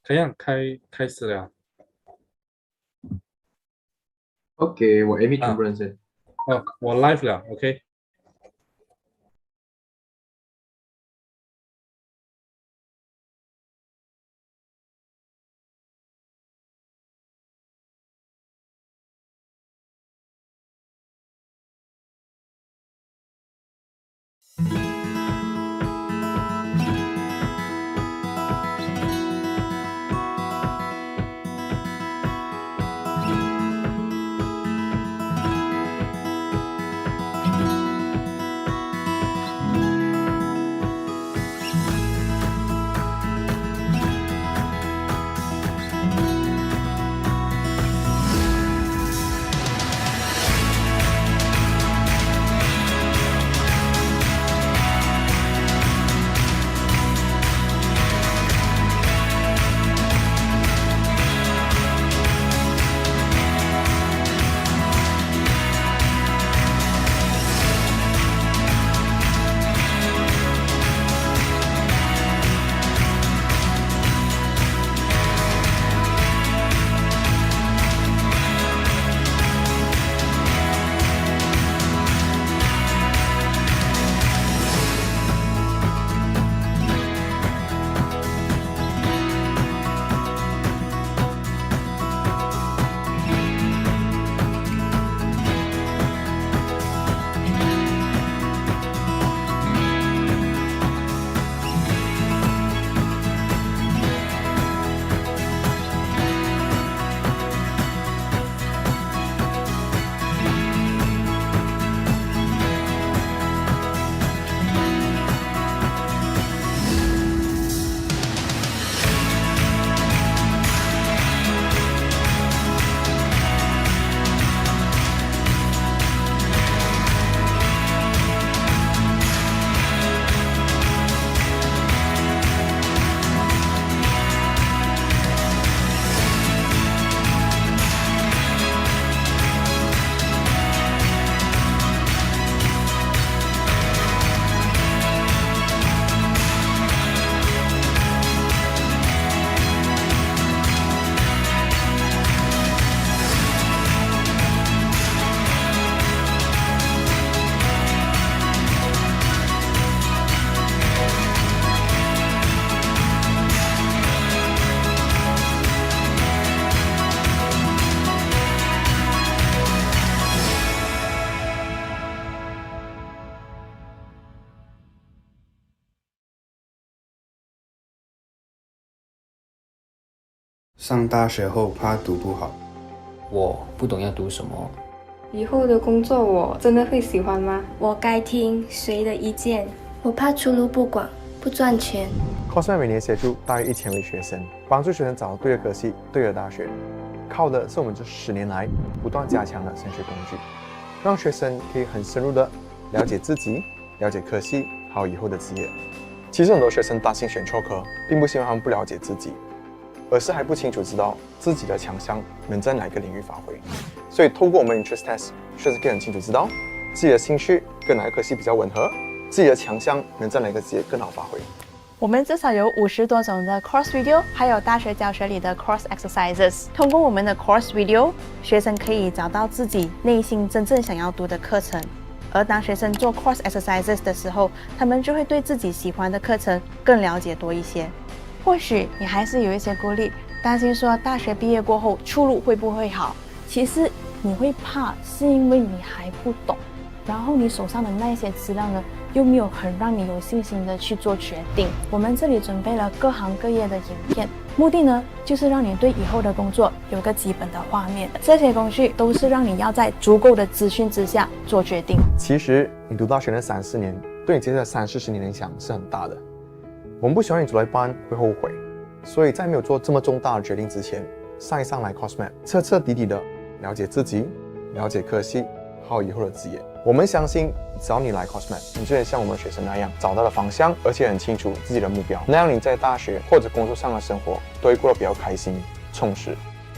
怎样开始了 OK，我 Amy 全啊？部认识。哦，我 live 了，OK。上大学后怕读不好，我不懂要读什么。以后的工作我真的会喜欢吗？我该听谁的意见？我怕出路不广，不赚钱。CourseMap 每年协助大约1000位学生，帮助学生找到对的科系、对的大学，靠的是我们这10年来不断加强的升学工具，让学生可以很深入的了解自己、了解科系，还有以后的职业。其实很多学生担心选错科，并不是因为他们不了解自己，而是还不清楚知道自己的强项能在哪个领域发挥。所以透过我们 Interest Test， 学生可以很清楚知道自己的兴趣跟哪个科系比较吻合，自己的强项能在哪个职业更好发挥。我们至少有50多种的 course video， 还有大学教学里的 course exercises。通过我们的 course video， 学生可以找到自己内心真正想要读的课程。而当学生做 course exercises 的时候，他们就会对自己喜欢的课程更了解多一些。或许你还是有一些顾虑，担心说大学毕业过后出路会不会好？其实你会怕，是因为你还不懂，然后你手上的那些资料呢，又没有很让你有信心的去做决定。我们这里准备了各行各业的影片，目的呢，就是让你对以后的工作有个基本的画面。这些工具都是让你要在足够的资讯之下做决定。其实你读大学那3-4年，对你接下来30-40年的影响是很大的。我们不希望你读到一半会后悔，所以在没有做这么重大的决定之前，上一上来 CourseMap， 彻彻底底的了解自己，了解科系，还有以后的职业。我们相信，只要你来 CourseMap， 你就会像我们学生那样找到了方向，而且很清楚自己的目标，那样你在大学或者工作上的生活都会过得比较开心、充实。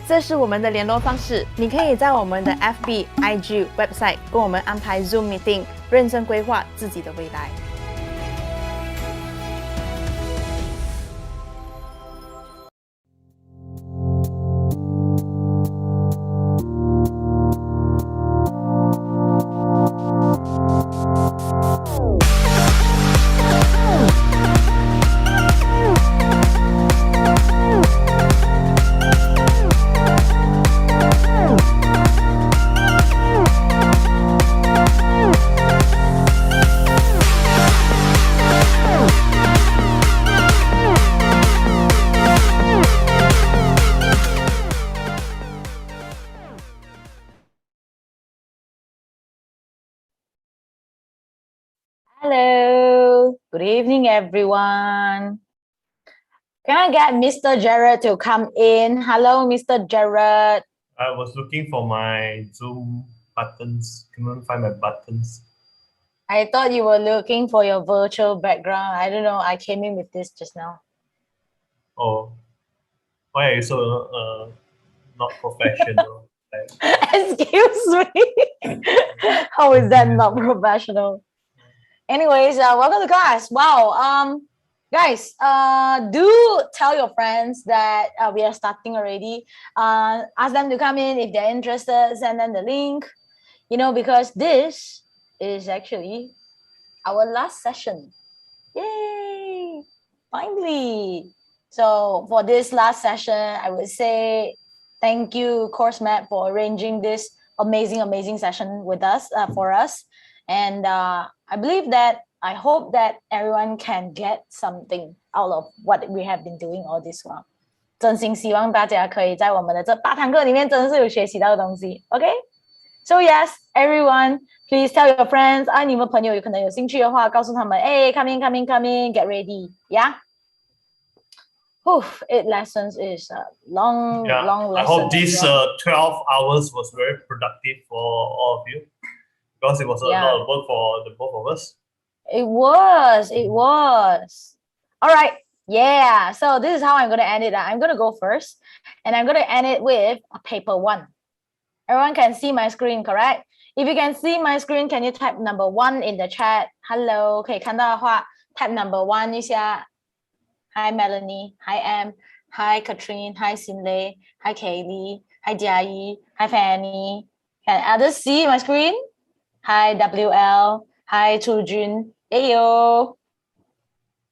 这是我们的联络方式，你可以在我们的 FB、IG、Website 跟我们安排 Zoom meeting， 认真规划自己的未来。Hello. Good evening, everyone. Can I get Mr. Jared to come in? Hello, Mr. Jared. I was looking for my Zoom buttons. Couldn't find my buttons. I thought you were looking for your virtual background. I don't know. I came in with this just now. Oh, why are you so not professional? Excuse me. How is that not professional? Anyways, welcome to class. Wow. Guys, do tell your friends that we are starting already. Ask them to come in if they're interested. Send them the link. Because this is actually our last session. Yay! Finally. So for this last session, I would say thank you, CourseMap, for arranging this amazing session with us, for us. And I hope that everyone can get something out of what we have been doing all this while. 真心希望大家可以在我们的这8堂课里面真的是有学习到的东西 OK? So yes, everyone, please tell your friends. 你们朋友有可能有兴趣的话，告诉他们 come in, get ready. Yeah? 8 lessons is a long lesson. I hope this 12 hours was very productive for all of you. Because it was a lot of work for the both of us. It was. All right. Yeah. So this is how I'm going to end it. I'm going to go first. And I'm going to end it with a paper 1. Everyone can see my screen, correct? If you can see my screen, can you type number 1 in the chat? Hello. 可以看到的话 type number 1一下 Hi Melanie. Hi Em. Hi Katrine. Hi Sinlei. Hi Kaylee. Hi Jiayi. Hi Fanny. Can others see my screen? Hi WL. Hi Chujun. Ayo.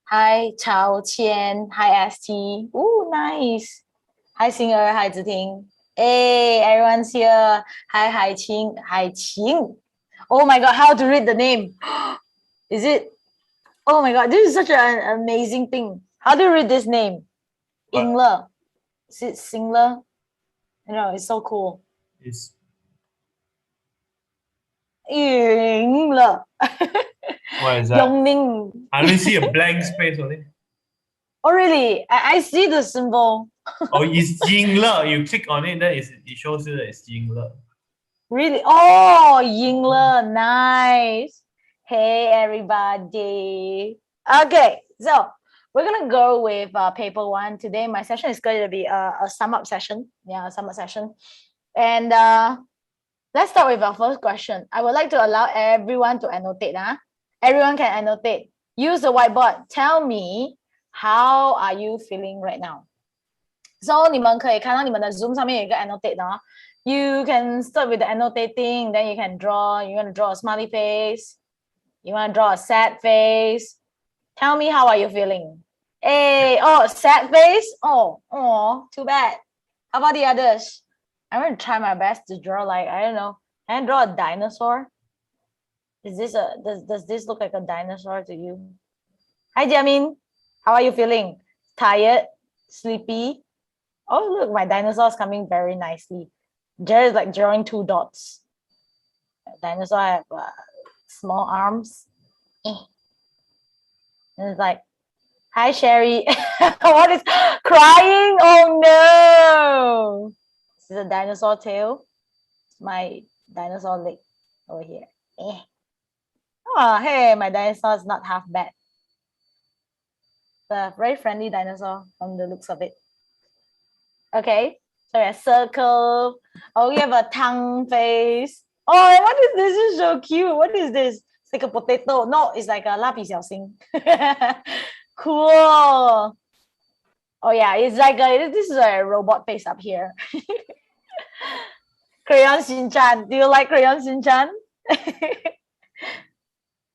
Hi Chao Qian. Hi ST. Ooh, nice. Hi Singer. Hi Ziting. Hey, everyone's here. Hi Haiqing. Haiqing. Oh my God, how to read the name? Is it? Oh my God, this is such an amazing thing. How do you read this name? Ingler. Is it Singler? It's so cool. It's Ingler. What is that? Yongning. I only see a blank space on it. Oh, really? I see the symbol. Oh, it's Yingler. You click on it, then it shows you that it's Yingler. Really? Oh, Yingler. Nice. Hey, everybody. Okay, so we're going to go with paper 1 today. My session is going to be a sum-up session. Yeah, a sum-up session. And let's start with our first question. I would like to allow everyone to annotate. Everyone can annotate. Use the whiteboard. Tell me, how are you feeling right now? So 你们可以看到你们的 Zoom 上面有一个 annotate 的 You can start with the annotating, then you can draw. You want to draw a smiley face. You want to draw a sad face. Tell me, how are you feeling? Hey, oh, sad face? Oh, too bad. How about the others? I'm going to try my best to draw like, I don't know. Can I draw a dinosaur? Is this does this look like a dinosaur to you? Hi, Jamin. How are you feeling? Tired? Sleepy? Oh, look, my dinosaur is coming very nicely. Jared is like drawing 2 dots. Dinosaur have small arms. And it's like, hi, Sherry. What is crying? Oh, no. This is a dinosaur tail. It's my dinosaur leg over here. Oh, hey, my dinosaur is not half bad. It's a very friendly dinosaur from the looks of it. Okay, so a circle. Oh, we have a tongue face. Oh, what is this? This is so cute. What is this? It's like a potato. No, it's like a 蜡笔小新. Cool. Oh yeah, it's like this is a robot face up here. Crayon Shin-chan. Do you like Crayon Shin-chan?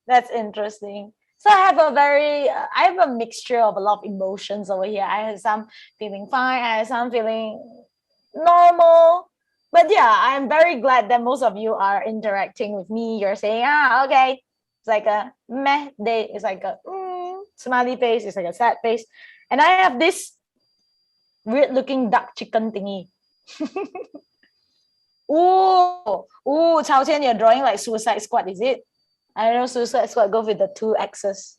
That's interesting. So I have a mixture of a lot of emotions over here. I have some feeling fine. I have some feeling normal. But yeah, I'm very glad that most of you are interacting with me. You're saying, okay. It's like a meh day. It's like a smiley face. It's like a sad face. And I have this weird looking duck chicken thingy. Ooh, Chao Qian, you're drawing like Suicide Squad, is it? I know Suicide Squad go with the 2 X's.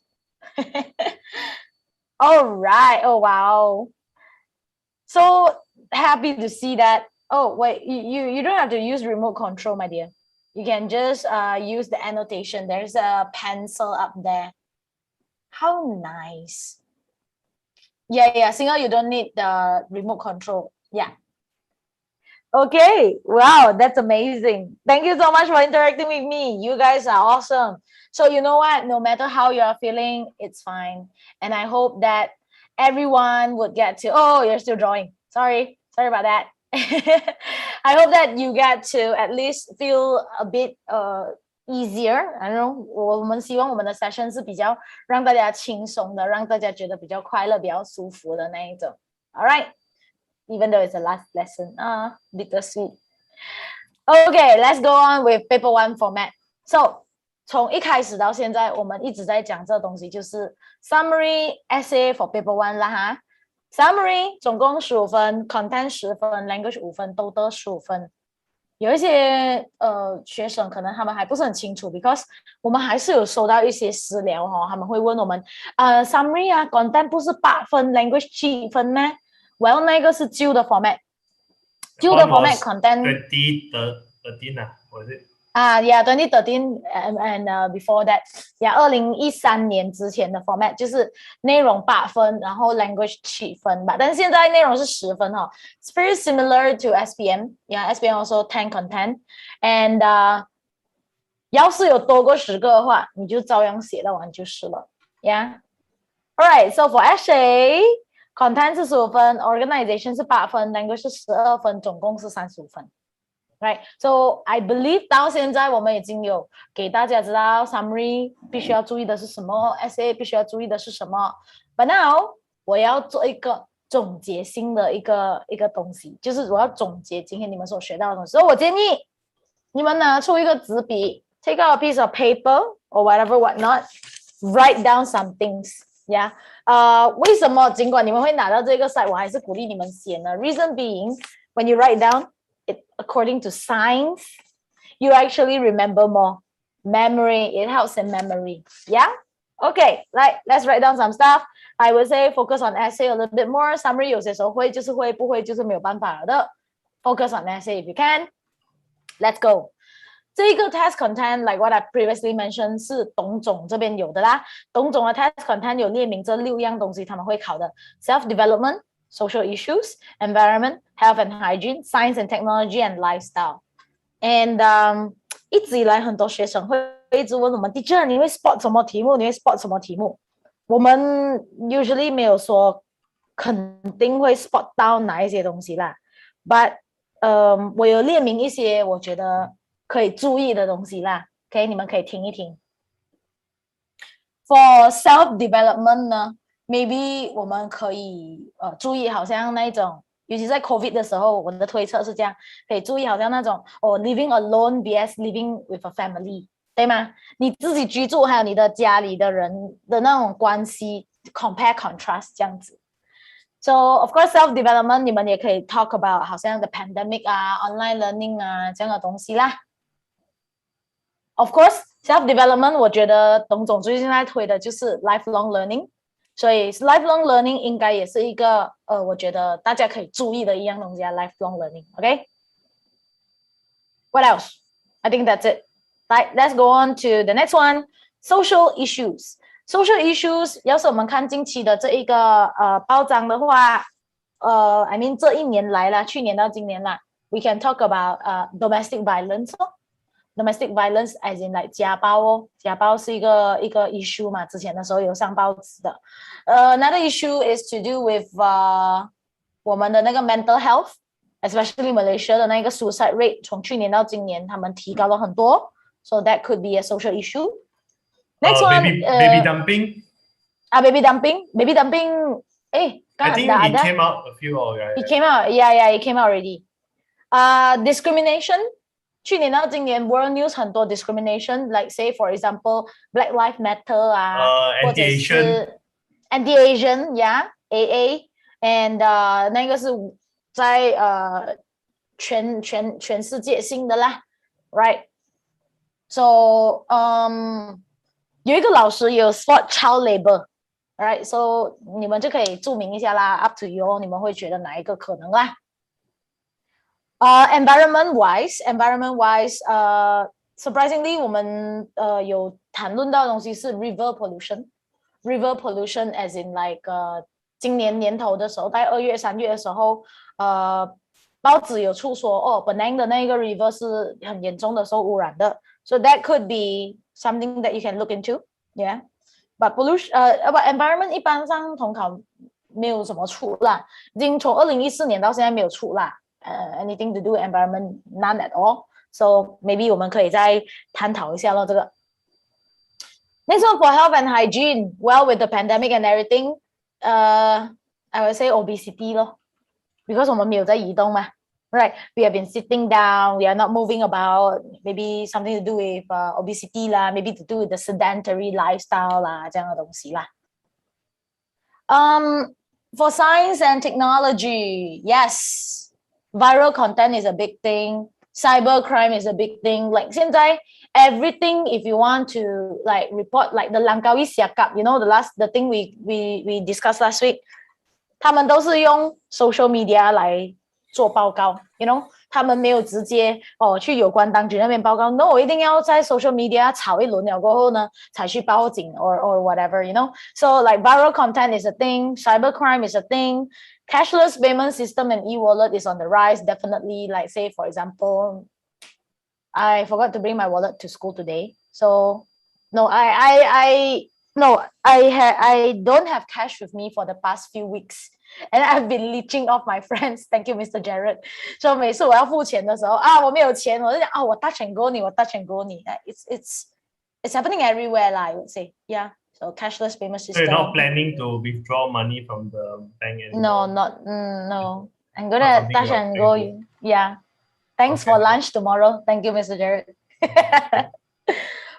All right. Oh, wow. So happy to see that. Oh, wait, you don't have to use remote control, my dear. You can just use the annotation. There's a pencil up there. How nice. Yeah, single, you don't need the remote control. Yeah. Okay, wow, that's amazing. Thank you so much for interacting with me. You guys are awesome. So you know what, no matter how you're feeling, it's fine. And I hope that everyone would get to, oh, you're still drawing. Sorry about that. I hope that you get to at least feel a bit easier. I don't know, 我们希望我们的 session 是比较让大家轻松的，让大家觉得比较快乐、比较舒服的那一种。All right. Even though it's the last lesson, bittersweet. Okay, let's go on with paper 1 format. So, 从一开始到现在，我们一直在讲这东西，就是 summary essay for paper 1啦哈。Summary 总共15分 ，content 10分 ，language 5分，都得15分。有一些学生可能他们还不是很清楚 ，because 我们还是有收到一些私聊哈，他们会问我们，summary 啊 ，content 不是8分 ，language 7分咩？Well， 那个是旧的 format， 旧的 format content 2013啊，我是2013 and before that， 2013年之前的 format 就是内容8分，然后 language 7分吧，但是现在内容是10分哈。It's very similar to SPM，SPM also 10 content and 要是有多过10个的话，你就照样写到完就是了。Alright, so for essay。Content 是15分 ，Organization 是8分 ，Language 是12分，总共是35分。Right, so I believe 到现在我们已经有给大家知道 summary 必须要注意的是什么 ，essay 必须要注意的是什么。But now 我要做一个总结性的一个东西，就是我要总结今天你们所学到的东西。所以我建议你们拿出一个纸笔 ，take out a piece of paper or whatever whatnot, write down some things.Yeah， 为什么尽管你们会拿到这个 site， 我还是鼓励你们写呢 ？Reason being, when you write down it according to science, you actually remember more. Memory, it helps in memory. Yeah. Okay, let's write down some stuff. I would say focus on essay a little bit more. Summary 有些时候会就是会，不会就是没有办法的。Focus on essay if you can. Let's go.这个 test content, like what I previously mentioned, 是董总这边有的啦。董总的 test content 有列明这6样东西他们会考的 ：self-development, social issues, environment, health and hygiene, science and technology, and lifestyle. And 一直以来很多学生会一直问我们 ，Teacher， 你会 spot 什么题目？你会 spot 什么题目？我们 usually 没有说肯定会 spot 到哪一些东西啦。But 我有列明一些我觉得可以注意的东西啦 ，OK， 你们可以听一听。For self-development 呢 ，maybe 我们可以注意，好像那一种，尤其在 COVID 的时候，我的推测是这样，可以注意好像那种living alone vs living with a family， 对吗？你自己居住还有你的家里的人的那种关系 ，compare contrast 这样子。So of course self-development 你们也可以 talk about 好像 the pandemic 啊 ，online learning 啊这样的东西啦。Of course, self-development 我觉得董总最近在推的就是 lifelong learning， 所以 lifelong learning 应该也是一个我觉得大家可以注意的一样东西啊 lifelong learning, OK? What else? I think that's it. Right, let's go on to the next one, social issues. Social issues 要是我们看近期的这一个报章的话I mean 这一年来啦，去年到今年啦 we can talk about domestic violence。Domestic violence as in like 家暴哦，家暴是一个 issue 嘛，之前的时候有上报纸的。Another issue is to do with 我们的那个 mental health, especially Malaysia 的那个 suicide rate 从去年到今年他们提高了很多 ，so that could be a social issue. Next one, baby dumping. Baby dumping. I think it came out a few already. It came out, yeah, it came out already. Discrimination. 去年到今年 World News 很多 discrimination, like say for example Black Lives Matter 啊，或者是 Anti-Asian, yeah, AA, and 那个是在全世界性的啦 ，right? So 有一个老师有 spot child labor, right? So 你们就可以注明一下啦 ，up to you， 你们会觉得哪一个可能啦？Environment wise, surprisingly 我们有谈论到的东西是 river pollution as in like 今年年头的时候，在2月3月的时候，报纸有出说Penang 的那个 river 是很严重的受污染的 ，so that could be something that you can look into, yeah. But pollution, but environment 一般上统考没有什么出啦，已经从2014年到现在没有出啦。anything to do with environment, none at all. So maybe 我们可以再探讨一下咯这个。Next one for health and hygiene. Well, with the pandemic and everything, I would say obesity 咯 ，because 我们没有在移动嘛。Right, we have been sitting down, we are not moving about, maybe something to do with obesity 啦 maybe to do with the sedentary lifestyle 啦这样的东西啦。For science and technology, yes, viral content is a big thing, cybercrime is a big thing. Like 现在 everything, if you want to like report like the Langkawi Siakap, you know the thing we discussed last week, 他们都是用 social media 来做报告 you know 他们没有直接去有关当局那边报告 no 我一定要在 social media 吵一轮了过后呢才去报警 or whatever you know so like viral content is a thing, cybercrime is a thing, cashless payment system and e-wallet is on the rise definitely. Like say for example, I forgot to bring my wallet to school today, so no I don't have cash with me for the past few weeks and I've been leeching off my friends. Thank you, Mr. Jared. So 每次我要付钱的时候我没有钱，我就讲我 touch and go 你，我 touch and go 你。It's happening everywhere lah, I would say. Yeah. So cashless payment system. So you're not planning to withdraw money from the bank anymore? No. I'm gonna touch and go. Yeah. Thanks for lunch tomorrow. Thank you, Mr. Jared.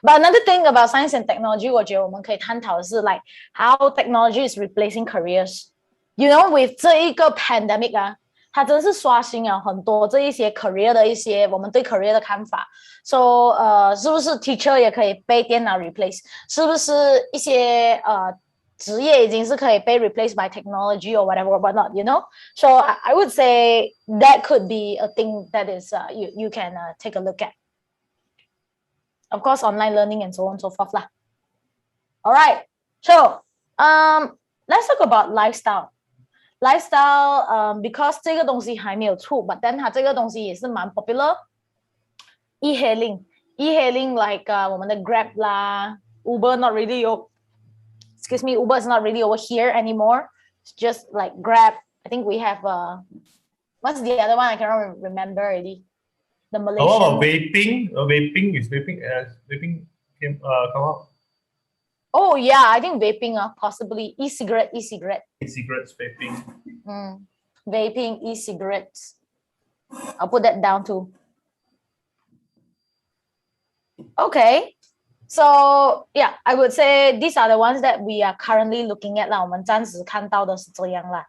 But another thing about science and technology, 我觉得我们可以探讨的是 like how technology is replacing careers. You know, with 这一个 pandemic 它真是刷新了很多这一些 career 的一些我们对 career 的看法。So 是不是 teacher 也可以被电脑 replace？ 是不是一些职业已经是可以被 replaced by technology or whatever but not, you know? So I would say that could be a thing that is you can take a look at. Of course, online learning and so on and so forth lah. All right. So let's talk about lifestyle. Because 这个东西还没有出 but then 它这个东西也是蛮 popular. E-hailing like 我们的 Grab 啦 Uber not really Uber is not really over here anymore. It's just like Grab. I think we have what's the other one? I cannot remember already. The Malaysian. Oh, vaping. Vaping came come out. Oh yeah, I think vaping possibly e-cigarettes, vaping. Vaping, e-cigarettes. I'll put that down too. Okay, so yeah, I would say these are the ones that we are currently looking at 啦。我们暂时看到的是这样啦。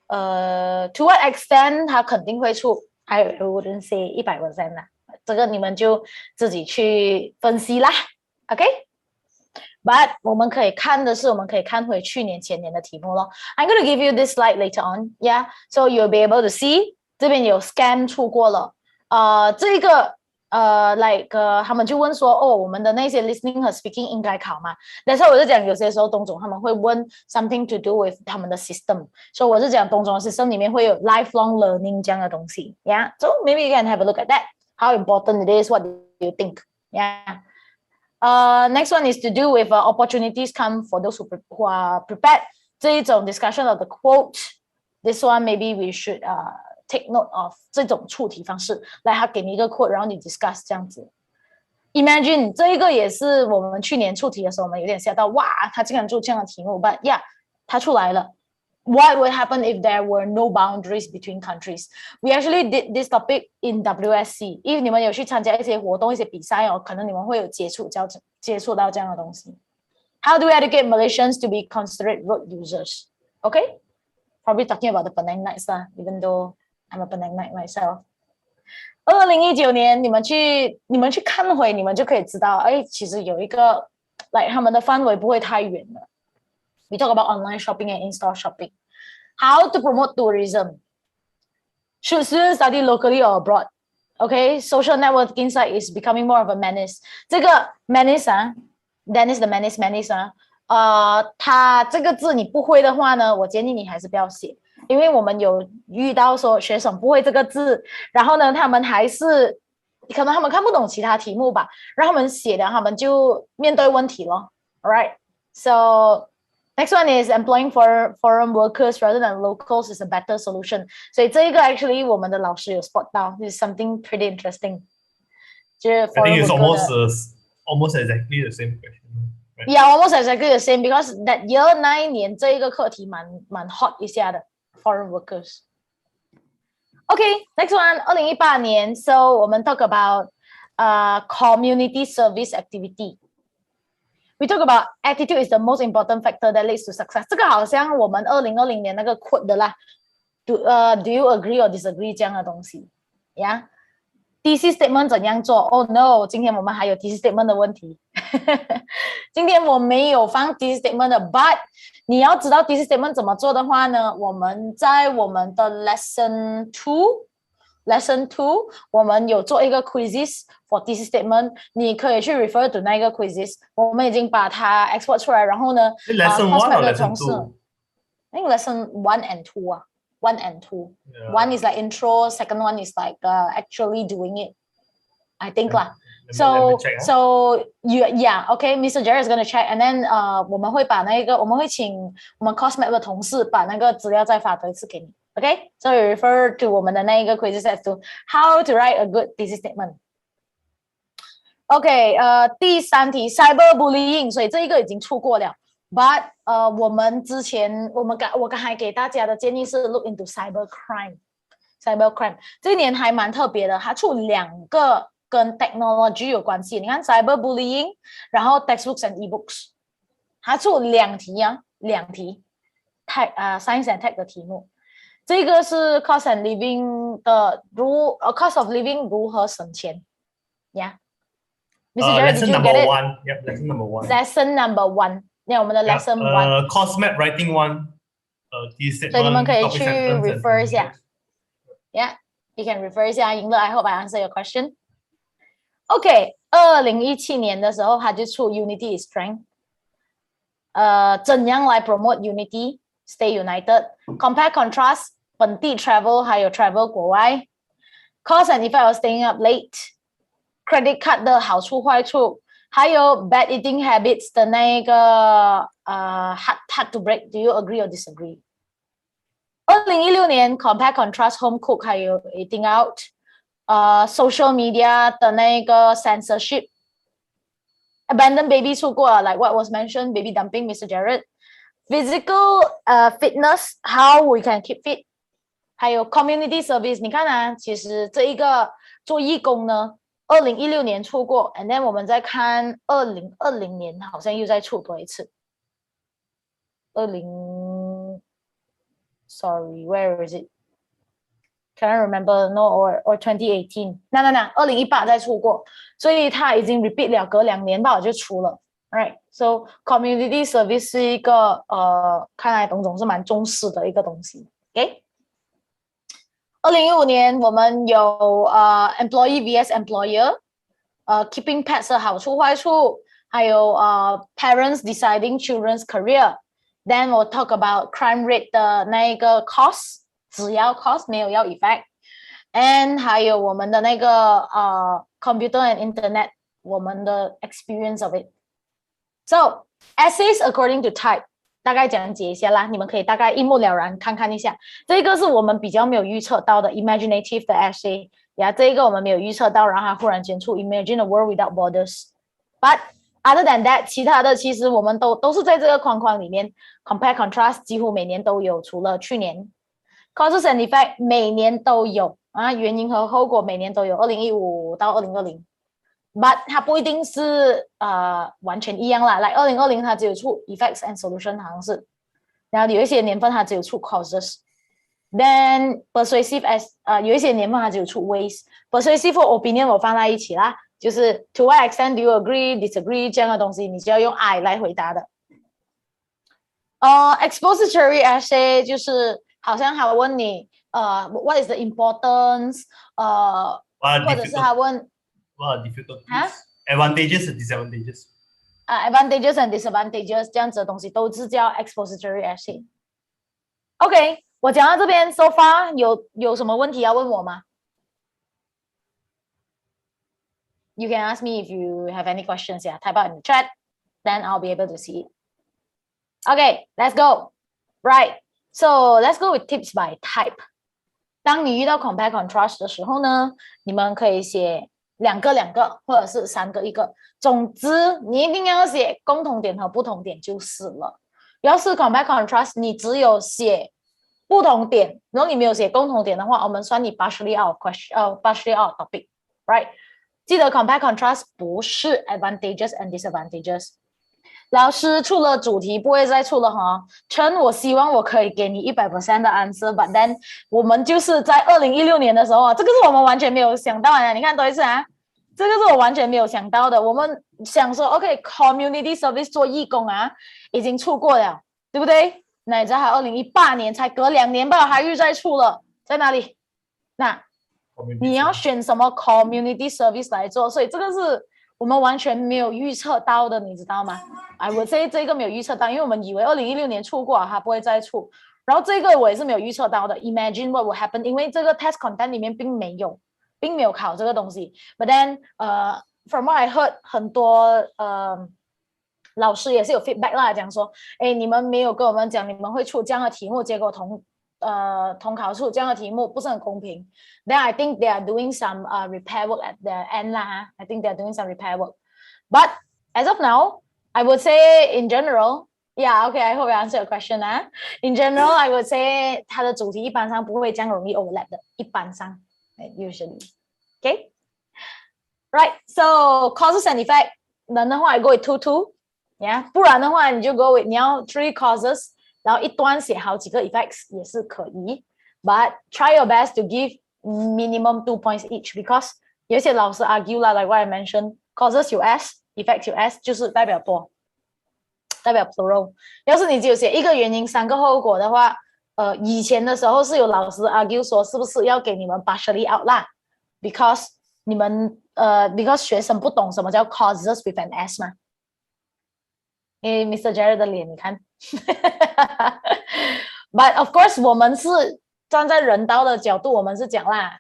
To what extent 它肯定会出 I wouldn't say 100% 啦，这个你们就自己去分析啦。OK。But 我们可以看的是，我们可以看回去年前年的题目咯。I'm going to give you this slide later on, yeah. So you'll be able to see 这边有 scan 出过了。这个like 他们就问说，我们的那些 listening 和 speaking 应该考吗？但是我就讲，有些时候东总他们会问 something to do with 他们的 system， 所以我是讲东总的 system 里面会有 lifelong learning 这样的东西 ，yeah. So maybe you can have a look at that. How important it is? What do you think? Yeah. Next one is to do with opportunities come for those who are prepared. 这一种 discussion of the quote. This one maybe we should take note of 这种出题方式。来，他给你一个 quote， 然后你 discuss 这样子。Imagine 这一个也是我们去年出题的时候，我们有点吓到，哇，他竟然出这样的题目。But yeah， 他出来了。What would happen if there were no boundaries between countries? We actually did this topic in WSC. If 你们有去参加一些活动、一些比赛可能你们会有接触到这样的东西。How do we educate Malaysians to be considerate road users? Okay, probably talking about the Penang nights even though I'm a Penang night myself. 2019年你们去看回，你们就可以知道，哎，其实有一个，like 他们的范围不会太远的。We talk about online shopping and in-store shopping. How to promote tourism? Should students study locally or abroad? Okay, social networking site is becoming more of a menace. 这个 menace 啊 ，Dennis 的 menace 啊，它这个字你不会的话呢，我建议你还是不要写，因为我们有遇到说学生不会这个字，然后呢，他们还是可能他们看不懂其他题目吧，让他们写的，他们就面对问题咯。Alright, so next one is employing foreign workers rather than locals is a better solution. 所以这一个 actually 我们的老师有 spot 到 is something pretty interesting. 就是 I think it's almost exactly the same question. Right? Yeah, almost exactly the same because that year 那一年这一个课题蛮 hot 一下的 foreign workers. Okay, next one 2018年 so 我们 talk about community service activity. We talk about attitude is the most important factor that leads to success. 这个好像我们2020年那个 quote 的啦。Do you agree or disagree 这样的东西 ？Yeah. thesis statement 怎样做 ？Oh no， 今天我们还有 thesis statement 的问题。今天我没有放 thesis statement 的 ，but 你要知道 thesis statement 怎么做的话呢，我们在我们的 lesson two， 我们有做一个 quizzes for thesis statement， 你可以去 refer to 那个 quizzes， 我们已经把它 export 出来，然后呢 ，lesson one or lesson two？ I think lesson 1 and 2啊。1 and 2. Yeah. One is like intro, second one is like actually doing it. I think lah. So okay, Mr. Jerry is going to check, and then 我们会请我们 CourseMap 的同事把那个资料再发多一次给你。Okay, so we refer to 我们的那一个 quizzes as to how to write a good thesis statement. Okay, 第三题 cyberbullying， 所以这一个已经出过了。But 我们之前我刚才给大家的建议是 look into cybercrime 这一年还蛮特别的，它出2个跟 technology 有关系。你看 cyberbullying， 然后 textbooks and e-books， 它出2题啊，2题 science and tech 的题目。这个是 cost and living 的cost of living 如何省钱 ？Yeah，Mr. Jerry, did you get it? Yep, lesson number one. Lesson number 1。我们的 lesson 1 CourseMap writing one， 所以你们可以去 refer 一下 ，Yeah， you can refer 一下。赢了 ，I hope I answer your question. OK， 2017年的时候，他就出 Unity is Strength， 怎样来 promote Unity Stay United， Compare Contrast 本地 travel 还有 travel 国外 ，Cause and Effect of Staying Up Late，Credit Card 的好处坏处。还有 bad eating habits 的那个hard to break. Do you agree or disagree? 2016年 compare contrast home cook 还有 eating out， social media 的那个 censorship， abandoned baby 出过 like what was mentioned baby dumping Mr. Jared， physical fitness how we can keep fit， 还有 community service。你看啊，其实这一个做义工呢。2016年出过 and then 我们再看2020年好像又再出多一次。Sorry, where is it? Can't remember, no, or 2018. No, 2018再出过，所以它已经 repeat 了，隔2年吧就出了。Alright, so community service 是一个看来董总是蛮重视的一个东西。OK。2015年我们有employee vs employer，keeping pets 的好处坏处，还有parents deciding children's career。Then we'll talk about crime rate 的那个 cost， 只要 cost 没有要 effect。And 还有我们的那个computer and internet， 我们的 experience of it。So essays according to type。大概讲解一下啦，你们可以大概一目了然看看一下。这个是我们比较没有预测到的 imaginative 的 essay 呀，这个我们没有预测到，然后它忽然间出 Imagine a World Without Borders。But other than that， 其他的其实我们都是在这个框框里面 compare contrast 几乎每年都有，除了去年 causes and effect 每年都有啊，原因和后果每年都有，2015到2020。But 它不一定是完全一样啦，来2020它只有出 effects and solution 好像是，然后有一些年份它只有出 causes。Then persuasive as 有一些年份它只有出 ways。persuasive 和 opinion 我放在一起啦，就是 to what extent do you agree, disagree 这样的东西，你就要用 I 来回答的。expository essay 就是好像他问你what is the importance 或者是他问 difficulties advantages and disadvantages advantages and disadvantages 这样子的东西都是叫 expository essay。 OK， 我讲到这边 so far 有什么问题要问我吗？ You can ask me if you have any questions. Yeah, type out in the chat, then I'll be able to see it. Okay, let's go. Right, so let's go with tips by type. 当你遇到 compare contrast 的时候呢，你们可以写2个2个，或者是3个1个。总之，你一定要写共同点和不同点就是了。要是 compare contrast， 你只有写不同点，然后你没有写共同点的话，我们算你 partially out of question, partially out of topic, right? 记得 compare contrast 不是 advantages and disadvantages。老师出了主题不会再出了哈，我希望我可以给你100% 的 answer，but then 我们就是在2016年的时候啊，这个是我们完全没有想到的。你看多一次啊，这个是我完全没有想到的。我们想说 OK community service 做义工啊，已经出过了，对不对？那你知道还2018年才隔2年吧，还又再出了，在哪里？那你要选什么 community service 来做？所以这个是我们完全没有预测到的，你知道吗？I would say 这个没有预测到，因为我们以为2016年出过，它不会再出。然后这个我也是没有预测到的 ，Imagine what will happen， 因为这个 test content 里面并没有考这个东西。But then from what I heard， 很多老师也是有 feedback 啦，讲说，哎，你们没有跟我们讲你们会出这样的题目，结果统考出这样的题目不是很公平。Then I think they are doing some repair work at the end 啦。I think they are doing some repair work. But as of now, I would say in general, yeah, okay, I hope I answer your question 啊。In general, I would say 它的主题一般上不会这样容易 overlap 的，一般上 usually. Okay, right. So causes and effect 能的话 I go with 2-2, yeah. 不然的话你就 go with 你要 3 causes。然后一段写好几个 effects 也是可以 ，but try your best to give minimum 2 points each because 有些老师 argue 啦 ，like what I mentioned, causes 有 s, effects 有 s 就是代表多，代表 plural。要是你只有写一个原因3个后果的话，以前的时候是有老师 argue 说是不是要给你们 partially out 啦 ，because 你们because 学生不懂什么叫 causes with an s 嘛。Mr. Jared 的脸你看But of course 我们是站在人道的角度，我们是讲啦，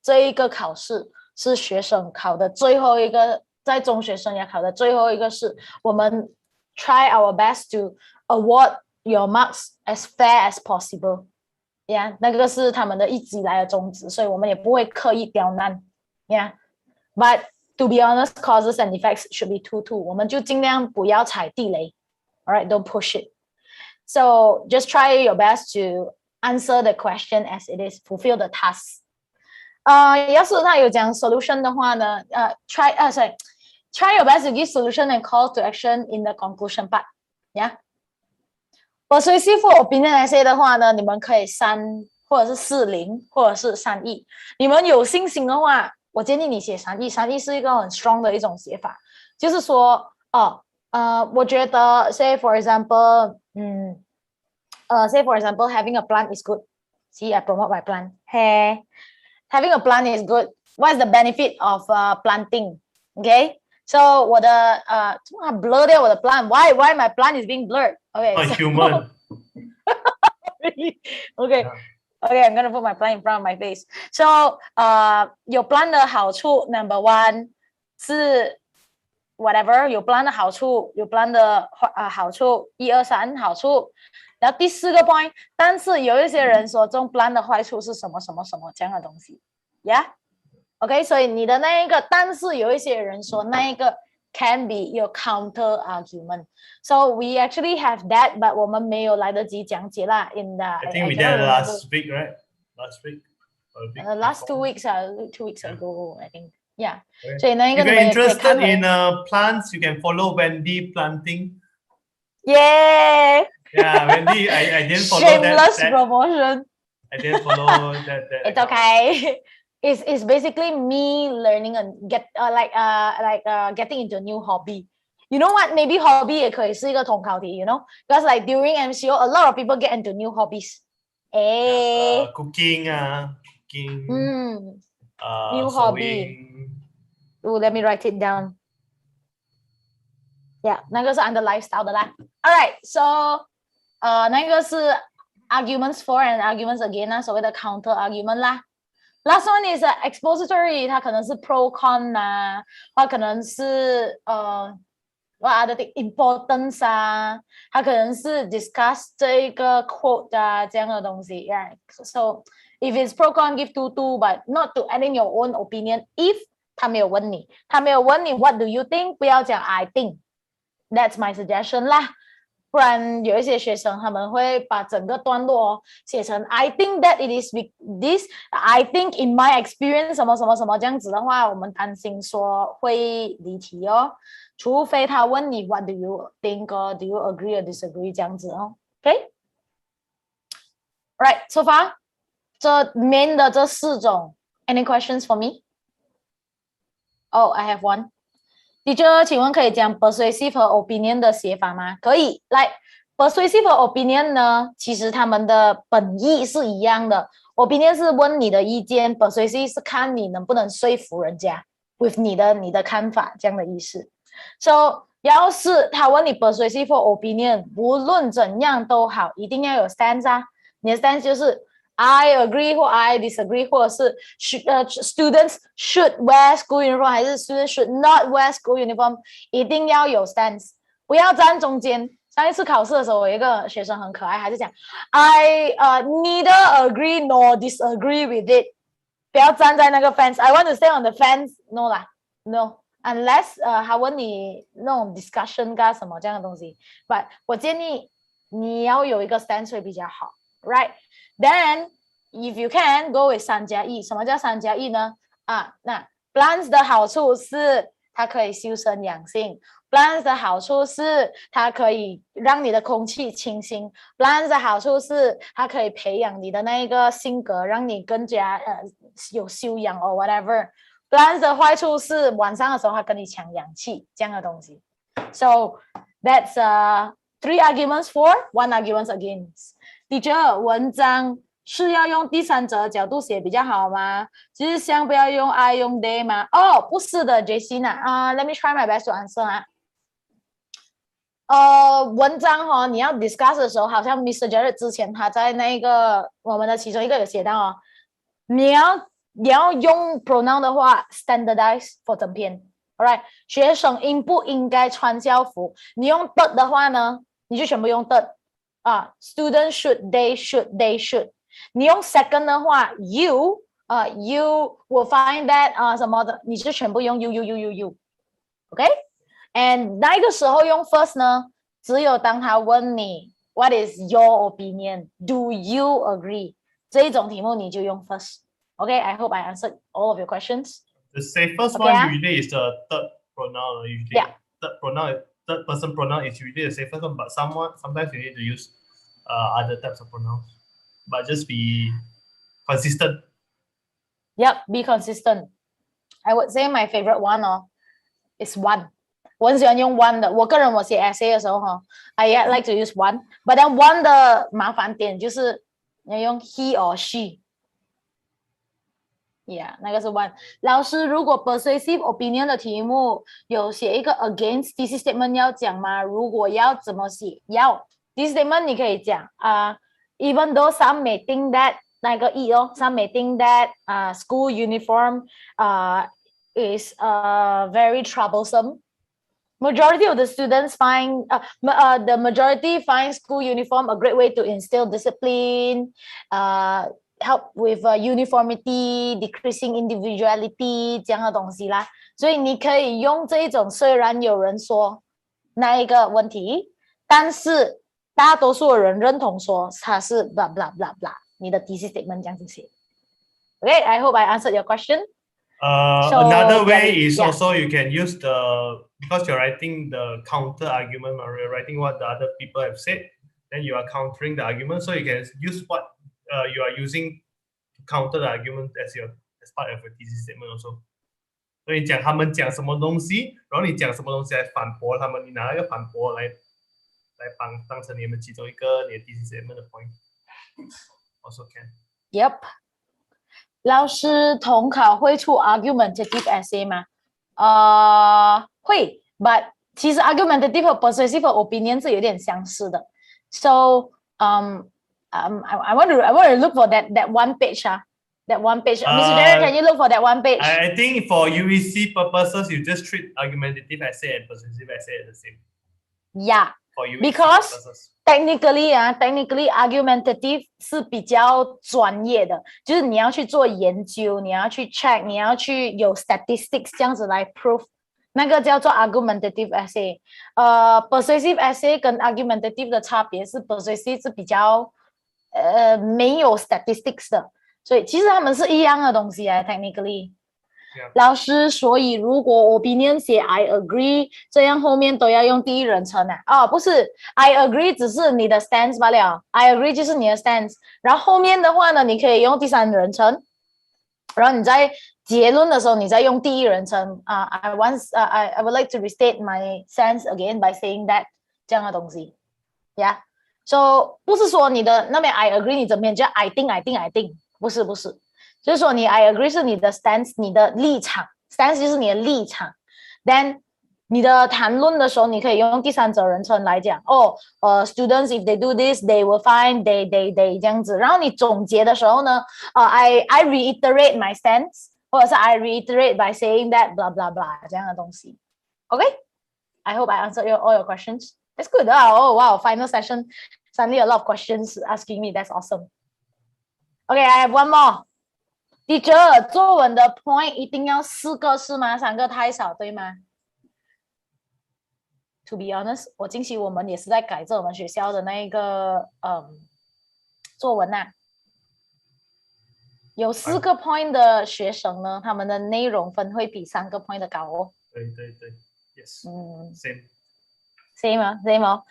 这一个考试是学生考的最后一个，在中学生涯考的最后一个试，我们 try our best to award your marks as fair as possible. Yeah, 那个是他们的一直以来的宗旨，所以我们也不会刻意刁难。Yeah, but to be honest, causes and effects should be 2-2. 我们就尽量不要踩地雷。Alright, don't push it. So just try your best to answer the question as it is, fulfill the task. 要是他有讲 solution 的话呢，try your best to give solution and call to action in the conclusion part. Yeah. Persuasive opinion essay 的话呢，你们可以3或者是40或者是31。你们有信心的话，我建议你写31是一个很 strong 的一种写法，就是说我觉得 say for example having a plan is good. See, I promote my plan. Hey, having a plan is good. What is the benefit of planting? Okay, so 我的blur 掉我的 plan. Why my plan is being blurred? Okay, human. Really? Okay. Okay, I'm gonna put my plan in front of my face. So, 有 plan 的好处 number 1是 whatever 有 plan 的好处，有 plan 的好处1、2、3好处。然后第4个 point， 但是有一些人说这种 plan 的坏处是什么什么什么这样的东西 ，yeah， OK， 所以你的那一个，但是有一些人说那一个 can be your counter argument. So we actually have that, but 我们没有来得及讲解啦。In the I think we did last week, right? Last week. Last 2 weeks, 2 weeks ago, I think. Yeah. Okay. 所以那一个 If you're interested in plants, you can follow Wendy Planting. Yeah. Yeah, Wendy, I didn't follow Shameless that. promotion. and then follow that. It's okay. It's basically me learning and getting into a new hobby. You know what? Maybe hobby 也可以是一个统考题 you know? Because like during MCO, a lot of people get into new hobbies. Cooking, cooking. New hobby. Oh, let me write it down. Yeah, 那个是 under lifestyle 的啦。Alright, so 那个是 arguments for and arguments against 啦，所谓的 counter argument 啦。Last one is expository， 它可能是 pro con 啊，或可能是what other thing importance 啊，它可能是 discuss 这一个 quote 啊这样的东西 ，right? So if it's pro con, give 2 but not to add in your own opinion. If 他没有问你 what do you think， 不要讲 I think。That's my suggestion 啦。不然有一些学生他们会把整个段落写成 I think that it is with this, I think in my experience 什么什么什么这样子的话，我们担心说会离题哦。除非他问你 What do you think or do you agree or disagree 这样子哦。Okay? Right, so far 这main 的这4种 Any questions for me? Oh, I have one. Teacher, 请问可以讲 persuasive 和 opinion 的写法吗？可以。来 persuasive 和 opinion 呢，其实他们的本意是一样的。opinion 是问你的意见 ，persuasive 是看你能不能说服人家 with 你的看法这样的意思。So 要是他问你 persuasive 或 opinion， 无论怎样都好，一定要有 stance 啊。你的 stance 就是I agree 或 I disagree 或者是students should wear school uniform 还是 students should not wear school uniform， 一定要有 stance， 不要站中间。上一次考试的时候，我有一个学生很可爱，还是讲 I neither agree nor disagree with it， 不要站在那个 fence。 I want to stay on the fence， no 啦 ，no unless 他问你那种 discussion 干什么这样的东西 ，but 我建议你要有一个 stance 会比较好 ，right？Then, if you can go with 3+1，什么叫3+1呢？那 plants 的好处是它可以修身养性 ，plants 的好处是它可以让你的空气清新 ，plants 的好处是它可以培养你的那一个性格，让你更加有修养 or whatever。plants 的坏处是晚上的时候它跟你抢氧气这样的东西。So that's 3 arguments for, 1 argument against。Teacher， 文章是要用第三者的角度写比较好吗？就是像不要用 I 用 they 吗？哦，不是的 ，Jessina。Let me try my best to answer 文章你要 discuss 的时候，好像 Mr. Jared 之前他在那个我们的其中一个有写到你要用 pronoun 的话 ，standardize for 整篇。Alright， 学生应不应该穿校服？你用 the 的话呢，你就全部用 the。students should, they should, they should。你用 second 的话 you will find that 什么的，你就全部用 you。OK？And 那个时候用 first 呢，只有当他问你 What is your opinion? Do you agree？ 这一种题目你就用 first。OK？I hope I answered all of your questions. The safest one usually is the third pronoun. Usually, third person pronoun is usually the safest one, but sometimes you need to use other types of pronouns. But just be consistent. Yep, be consistent. I would say my favorite one is one. 我很喜欢用 one 的。我个人我写 essay 的时候I like to use one. But then one 的麻烦点就是你要用 he or she。Yeah， 那个是 one。老师，如果 persuasive opinion 的题目有写一个 against thesis statement 要讲吗？如果要怎么写？要 thesis statement 你可以讲even though some may think that 那个 some may think that school uniform is very troublesome. Majority of the students find the majority find school uniform a great way to instill discipline. Help with uniformity, decreasing individuality 这样的东西啦，所以你可以用这一种，虽然有人说那一个问题，但是大多数的人认同说它是 blah blah blah blah， 你的 thesis statement 这样子写。Okay, I hope I answered your question. Another way is also you can use because you're writing the counter argument or you're writing what the other people have said, then you are countering the argument, so you can use what you are using to counter the argument as part of your thesis statement also. 所以你讲他们讲什么东西，然后你讲什么东西来反驳他们，你拿那个反驳来当成你们其中一个你的 thesis statement 的 point also can. Yep. 老师统考会出 argumentative essay 吗？会 ，but 其实 argumentative 和 persuasive opinion 是有点相似的。So I want to look for that one page that one page. Mr. Derek, can you look for that one page? I think for UEC purposes, you just treat argumentative essay and persuasive essay as the same. Yeah. For UEC Because purposes. technically argumentative 是比较专业的，就是你要去做研究，你要去 check， 你要去有 statistics 这样子来 prove， 那个叫做 argumentative essay。persuasive essay 跟 argumentative 的差别是 persuasive 是比较没有 statistics 的，所以其实他们是一样的东西啊 technically。老师，所以如果 opinion 写 I agree， 这样后面都要用第一人称啊？不是 ，I agree 只是你的 stance 罢了 ，I agree 就是你的 stance， 然后后面的话呢，你可以用第三人称，然后你在结论的时候，你再用第一人称I would like to restate my stance again by saying that 这样的东西 ，Yeah，so 不是说你的那边 I agree， 你这边就 I think， 不是。就是说你 I agree 是你的 stance， 你的立场 ，stance 就是你的立场。Then 你的谈论的时候，你可以用第三者人称来讲。students if they do this, they will find they 这样子。然后你总结的时候呢，I reiterate my stance， 或者是 I reiterate by saying that blah blah blah 这样的东西。Okay，I hope I answered all your questions. That's good. Oh wow, final session. Suddenly a lot of questions asking me. That's awesome. Okay, I have one more.Teacher， 作文的 point 一定要4个是吗？3个太少，对吗 ？To be honest， 近期我们也是在改正我们学校的那个作文有4个 point 的学生呢，他们的内容分会比3个 point 的高哦。对 ，yes， same 啊 ，same 哦。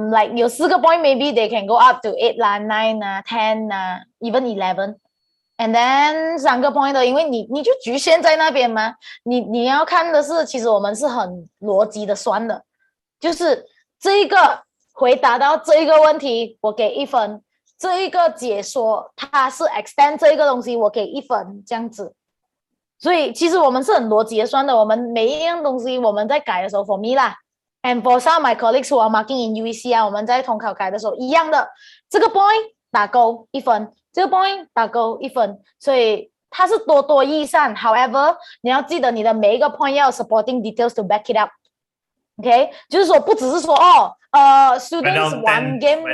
Like 有4个 point maybe they can go up to 8啦、9啦、10啦 ，even 11。And then 3个 point 的，因为你就局限在那边嘛，你要看的是，其实我们是很逻辑的算的，就是这一个回答到这一个问题，我给1分；这一个解说它是 extend 这一个东西，我给1分，这样子。所以其实我们是很逻辑的算的，我们每一样东西我们在改的时候 ，for me 啦 ，and for some of my colleagues who are marking in UEC 我们在统考改的时候一样的，这个 point 打勾1分。这个 point 打勾1分，所以它是多益善。However， 你要记得你的每一个 point 要有 supporting details to back it up。OK， 就是说不只是说students 玩 game，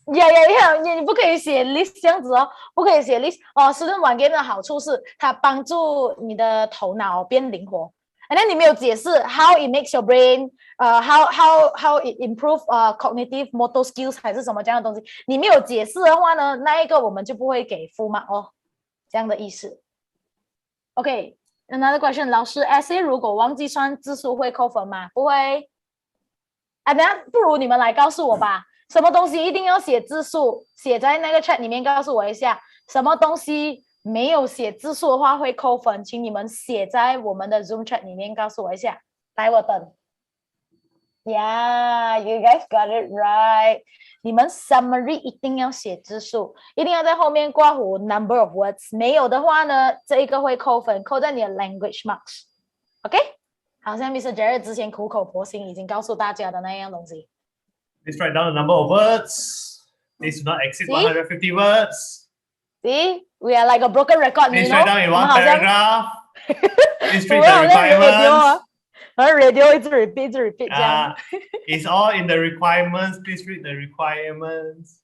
你不可以写 list 这样子不可以写 list。student 玩 game 的好处是它帮助你的头脑变灵活。And then 你没有解释 how it makes your brain， how it improve cognitive motor skills 还是什么这样的东西，你没有解释的话呢，那一个我们就不会给full mark这样的意思。Okay， another question， 老师 essay 如果忘记算字数会扣分吗？不会。那不如你们来告诉我吧，什么东西一定要写字数？写在那个 chat 里面告诉我一下，什么东西没有写字数的话会扣分，请你们写在我们的 Zoom chat 里面告诉我一下。来，我等。Yeah, you guys got it right. 你们 summary 一定要写字数，一定要在后面括弧 number of words。没有的话呢，这一个会扣分，扣在你的 language marks。OK？ 好像 Mr. Jared 之前苦口婆心已经告诉大家的那样东西。Please write down the number of words. Please do not exceed 150 words. See, we are like a broken record. Please write down in one paragraph. Please read the requirements. Radio 一直 repeat 这样。It's all in the requirements. Please read the requirements.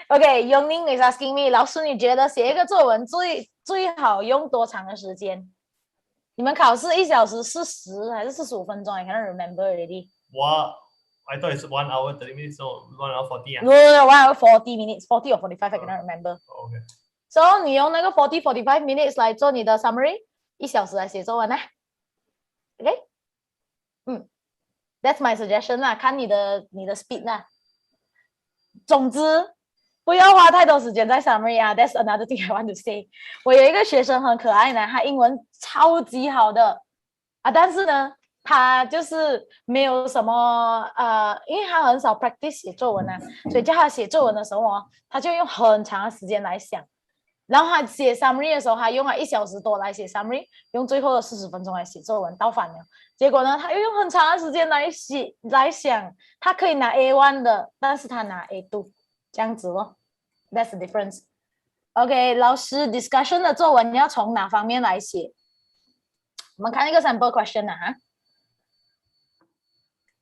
Okay, Yongning is asking me， 老师你觉得写一个作文最好用多长的时间？你们考试1小时40还是45分钟 ？I cannot remember already. What? I thought it's 1 hour 30 minutes, so 1 hour 40. No, 1 hour 40 minutes, 40 or 45, I cannot remember. Okay. So 你用那个45 minutes 来做你的 summary， 1小时来写作文啊。Okay? That's my suggestion 啦，看你的 speed 啦。总之，不要花太多时间在 summary 啊 ，That's another thing I want to say。我有一个学生很可爱呢，他英文超级好的啊，但是呢，他就是没有什么因为他很少 practice 写作文啊，所以叫他写作文的时候哦，他就用很长的时间来想，然后他写 summary 的时候，他用了1小时多来写 summary， 用最后的40分钟来写作文，倒反了。结果呢，他又用很长的时间来想，他可以拿 A1 的，但是他拿 A2， 这样子咯。That's the difference. OK， 老师 discussion 的作文你要从哪方面来写？我们看一个 sample question 啊。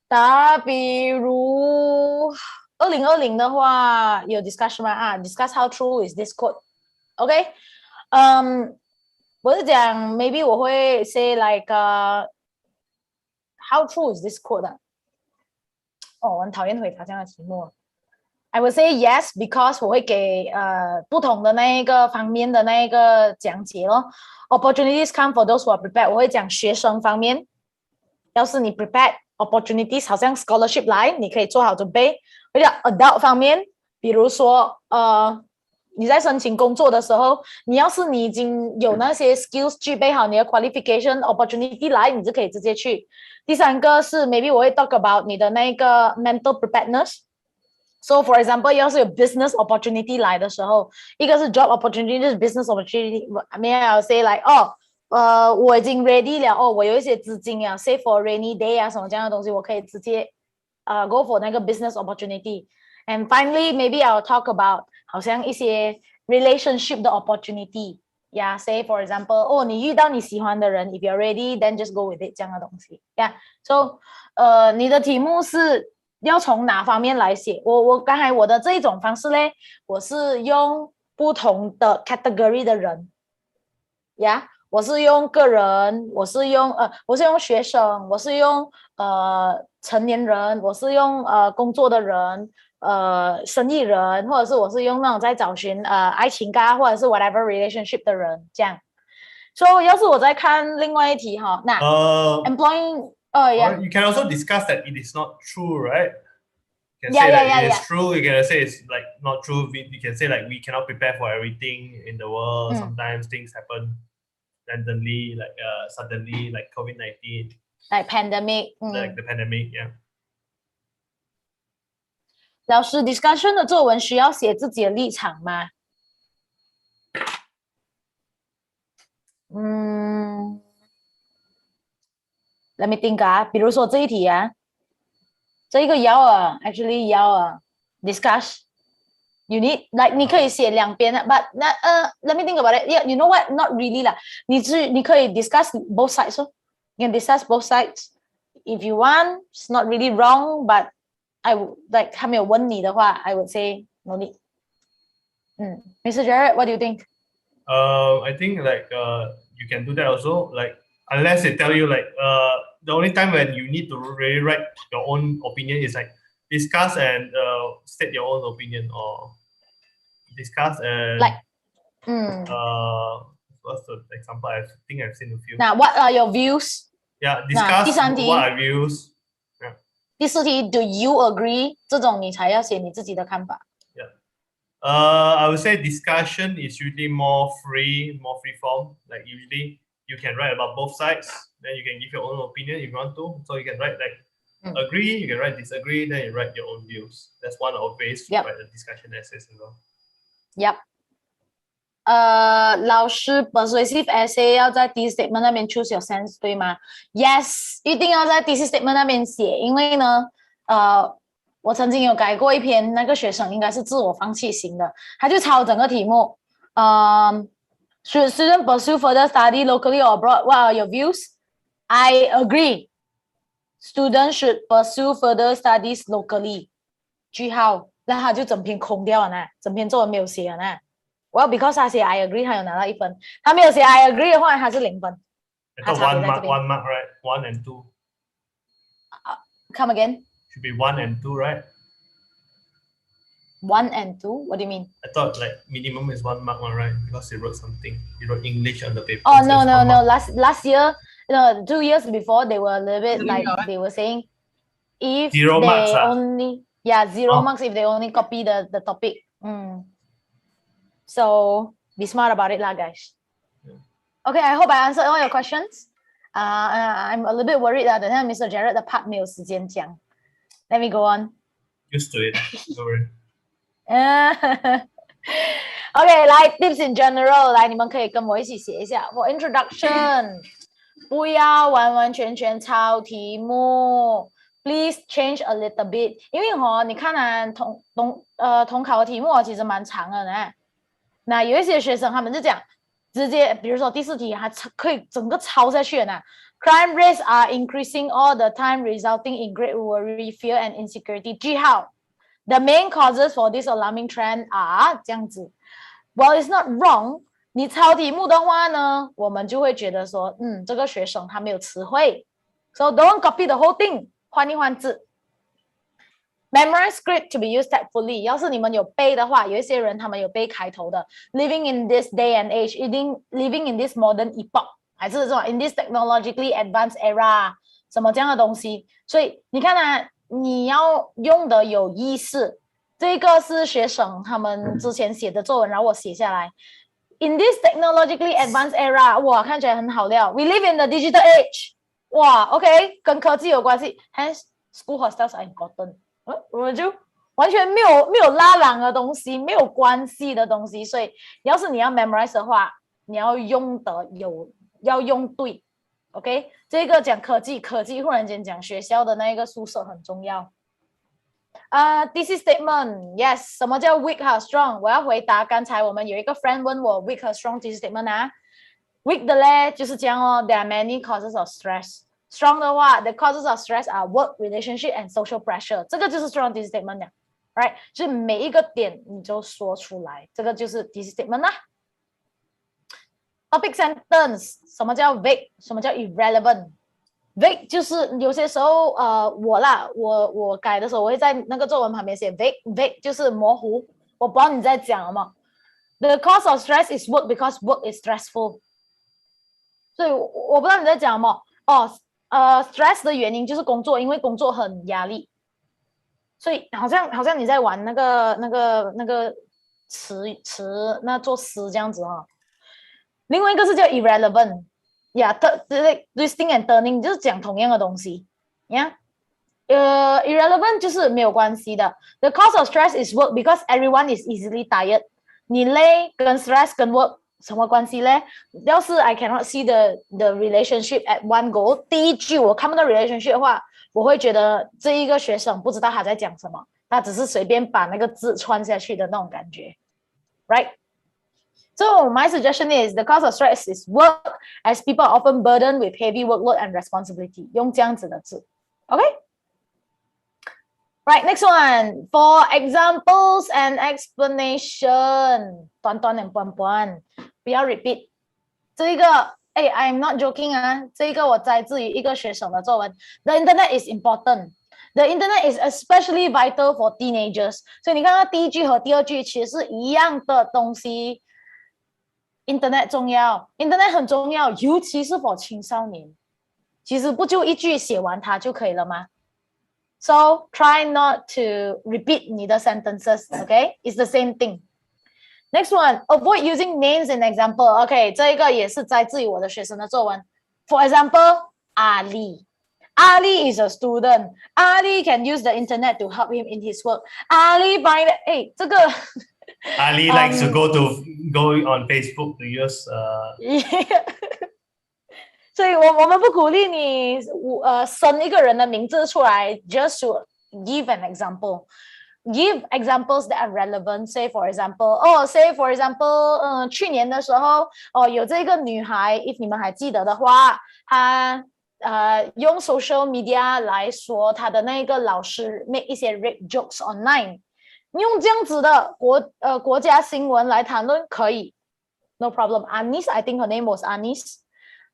打比如2020的话有 discussion 吗？啊 ，discuss how true is this quote. OK， 我是讲 maybe 我会 say like how true is this quote 啊？哦，我很讨厌回答这样的题目。I would say yes because 我会给不同的那一个方面的那一个讲解咯。Opportunities come for those who are prepared。我会讲学生方面，要是你 prepared opportunities 好像 scholarship 来，你可以做好准备。或者 adult 方面，比如说你在申请工作的时候，你要是你已经有那些 skills 具备好你的 qualification opportunity 来，你就可以直接去。第三个是 maybe 我会 talk about 你的那个 mental preparedness。So for example， 要是有 business opportunity 来的时候，一个是 job opportunity， 就是 business opportunity。May I say like 我已经 ready 了我有一些资金啊 ，save for rainy day 啊什么这样的东西，我可以直接go for 那个 business opportunity。And finally maybe I'll talk about 好像一些 relationship 的 opportunity。Yeah，say for example， 你遇到你喜欢的人 ，if you're ready then just go with it 这样的东西。Yeah，so 你的题目是要从哪方面来写？我刚才我的这一种方式嘞，我是用不同的 category 的人呀，我是用个人，我是用学生，我是用成年人，我是用工作的人，生意人，或者是我是用那种在找寻爱情嘎或者是 whatever relationship 的人这样。所以要是我再看另外一题哈，那employing yeah. You can also discuss that it is not true, right? You can say that it is true. You can say it's like not true. You can say like we cannot prepare for everything in the world. Sometimes things happen randomly, like suddenly, like COVID-19, like pandemic, like the pandemic. Yeah. 老师 discussion 的作文需要写自己的立场吗？Let me think 比如说这一题这一个要actually 要discuss you need like 你可以写两边but let me think about it. Yeah, you know what? Not really 啦。你可以 discuss both sides. You can discuss both sides if you want. It's not really wrong, but I would like 他没有问你的话 I would say no need. Mr. Jared, what do you think? I think like you can do that also, like unless they tell you like the only time when you need to really write your own opinion is like discuss and state your own opinion, or discuss and like what's the example? I think I've seen a few. Now, what are your views? Yeah, discuss what are views. 第四题 Do you agree? 这种你才要写你自己的看法。Yeah. I would say discussion is usually more free form. Like usually you can write about both sides, then you can give your own opinion if you want to. So you can write like agree, you can write disagree, then you write your own views. That's one of ways to write the discussion essays as well. Yep. 老师 persuasive essay 要在 thesis statement 那边 choose your sense 对吗 ？Yes， 一定要在 thesis statement 那边写，因为呢，我曾经有改过一篇，那个学生应该是自我放弃型的，他就抄整个题目。Should students pursue further study locally or abroad? What are your views? I agree. Students should pursue further studies locally. 句号，那他就整篇空掉了呢，整篇作文没有写了呢。Well, because 他写 I agree， 他有拿到1分。他没有写 I agree 的话，他是0分。one mark, right? 1 and 2. Come again? Should be 1 and 2, right? 1 and 2? What do you mean? I thought like minimum is 1 mark, right? Because he wrote something. He wrote English on the paper. Oh no. Last year, 2 years before, they were a little bit like they were saying if 0 they marks, only 0 marks if they only copy the topic. So be smart about it lah, guys. Okay, I hope I answered all your questions. I'm a little bit worried that Mr. Jared 的 part 没有时间讲。Let me go on. Used to it. Don't worry. Okay, 来 tips in general， 来你们可以跟我一起写一下。For introduction， 不要完完全全抄题目 ，please change a little bit。因为你看啊，统考的题目其实蛮长的呢。那有一些学生他们就讲，直接比如说第4题，他可以整个抄下去的呢。Crime rates are increasing all the time, resulting in great worry, fear, and insecurity. 句号 The main causes for this alarming trend are 这样子。Well, it's not wrong. 你抄题目的话呢，我们就会觉得说，这个学生他没有词汇。So don't copy the whole thing. 换一换字。Memorize script to be used tactfully. 要是你们有背的话，有一些人他们有背开头的。Living in this day and age, living in this modern epoch. 还是这种 in this technologically advanced era 什么这样的东西，所以你看啊，你要用的有意识。这个是学生他们之前写的作文，然后我写下来。In this technologically advanced era， 哇，看起来很好料。We live in the digital age， 哇 ，OK， 跟科技有关系。Hence, school hostels are important。我们就完全没有拉朗的东西，没有关系的东西，所以要是你要 memorize 的话，你要用的要用对 ，OK？ 这个讲科技忽然间讲学校的那个宿舍很重要。Thesis statement， yes， 什么叫 weak 和 strong？ 我要回答刚才我们有一个 friend 问我 weak 和 strong thesis statement 啊 ，weak 的嘞就是这样哦 ，there are many causes of stress。strong 的话 ，the causes of stress are work, relationship and social pressure， 这个就是 strong thesis statement 的 ，right？ 就是每一个点你就说出来，这个就是 thesis statement 啦。Topic sentence， 什么叫 vague？ 什么叫 irrelevant？vague 就是有些时候我改的时候我会在那个作文旁边写 vague 就是模糊，我不知道你在讲什么。The cause of stress is work because work is stressful。所以我不知道你在讲什么stress 的原因就是工作，因为工作很压力。所以好像你在玩那个词那做诗这样子哈。另外一个是叫 irrelevant。twisting and turning 就是讲同样的东西 irrelevant 就是没有关系的。The cause of stress is work because everyone is easily tired。 你累跟 stress 跟 work 什么关系呢？要是 I cannot see the relationship at one go， 第一句我看不到 relationship 的话，我会觉得这一个学生不知道他在讲什么，他只是随便把那个字穿下去的那种感觉 right？So my suggestion is the cause of stress is work, as people are often burdened with heavy workload and responsibility. 用这样子的字 ，OK? Right, next one. For examples and explanation. 短短 and 短短，不要 repeat。这个I'm not joking 啊，这个我摘自于一个学生的作文。The internet is important. The internet is especially vital for teenagers. 所以你看到第一句和第二句其实是一样的东西。Internet 重要 ，Internet 很重要，尤其是 for 青少年。其实不就一句写完它就可以了吗 ？So try not to repeat 你的 sentences, okay? It's the same thing. Next one, avoid using names in example. Okay, 这个也是摘自于我的学生的作文。For example, Ali. Ali is a student. Ali can use the internet to help him in his work. Ali find 这个。Ali likes to go on Facebook to use yeah. 所以我们不鼓励你生一个人的名字出来 just to give an example. Give examples that are relevant. Say for example, 去年的时候有这个女孩 if 你们还记得的话，她用 social media 来说她的那个老师 make 一些 rape jokes online。用这样子的国家新闻来谈论可以 no problem. Anis, I think her name was Anis.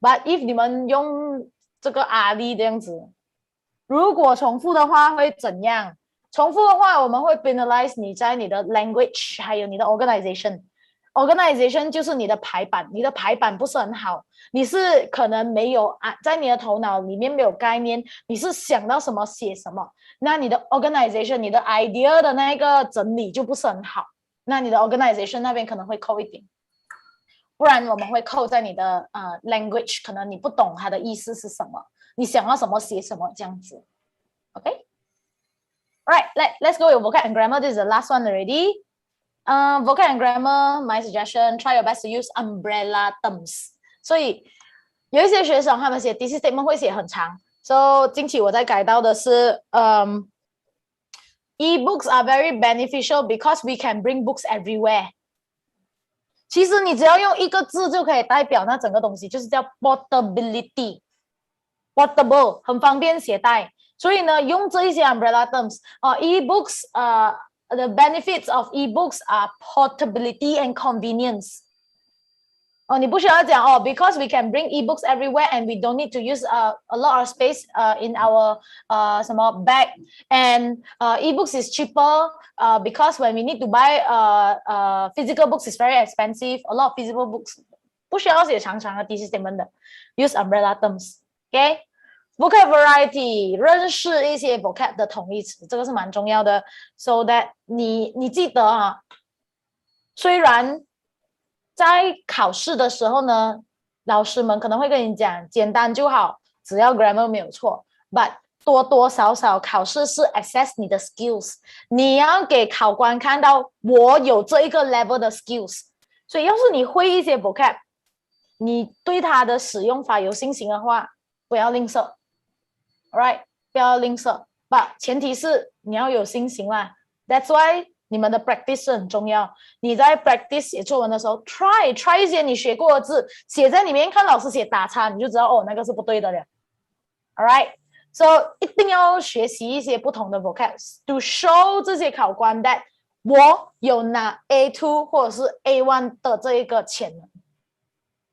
But if 你们用这个阿丽这样子，如果重复的话会怎样？重复的话我们会 penalize 你在你的 language 还有你的 organization 就是你的排版，你的排版不是很好，你是可能没有在你的头脑里面没有概念，你是想到什么写什么，那你的 organization 你的 idea 的那个整理就不是很好，那你的 organization 那边可能会扣一点，不然我们会扣在你的language， 可能你不懂它的意思是什么，你想要什么写什么这样子。OK， Alright, let's go with vocab and grammar. This is the last one already. Vocab and grammar, my suggestion, try your best to use umbrella terms. 所以有一些学生他们写 thesis statement 会写很长。So 近期我在改到的是E-books are very beneficial because we can bring books everywhere. 其实你只要用一个字就可以代表那整个东西，就是叫 portability. Portable 很方便携带。所以呢，用这一些 umbrella terms, e-books, the benefits of e-books are portability and convenience. 你不需要讲because we can bring e-books everywhere and we don't need to use a lot of space in our 什么 bag, and e-books is cheaper because when we need to buy physical books is very expensive. A lot of physical books 不需要写长长的 thesis statement 的 use umbrella terms. Okay? Vocab variety, 认识一些 vocab 的同义词，这个是蛮重要的 so that 你记得虽然在考试的时候呢，老师们可能会跟你讲简单就好，只要 grammar 没有错， but 多多少少考试是 assess 你的 skills， 你要给考官看到我有这一个 level 的 skills， 所以要是你会一些 vocab， 你对它的使用法有信心的话，不要吝啬 ，alright， 不要吝啬 ，but 前提是你要有信心啦 ，that's why 你们的 practice 是很重要。你在 practice 写作文的时候 try 一些你学过的字，写在里面，看老师写打叉，你就知道那个是不对的了。Alright， so 一定要学习一些不同的 vocab to show 这些考官 that 我有拿 A2 或者是 A1 的这一个潜能，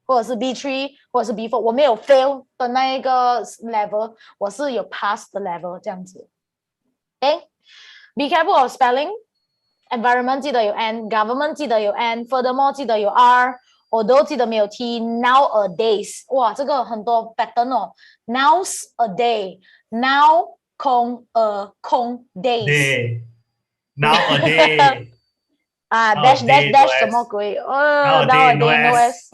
或者是 B3 或者是 B4， 我没有 fail 的那一个 level， 我是有 pass 的 level 这样子。Okay， be careful of spelling。Environment 记得有 N, government 记得有 N, furthermore 记得有 R, although 记得没有 T, nowadays 哇这个很多 pattern nows a day, now 空days nowadays dash 什么鬼nowadays no S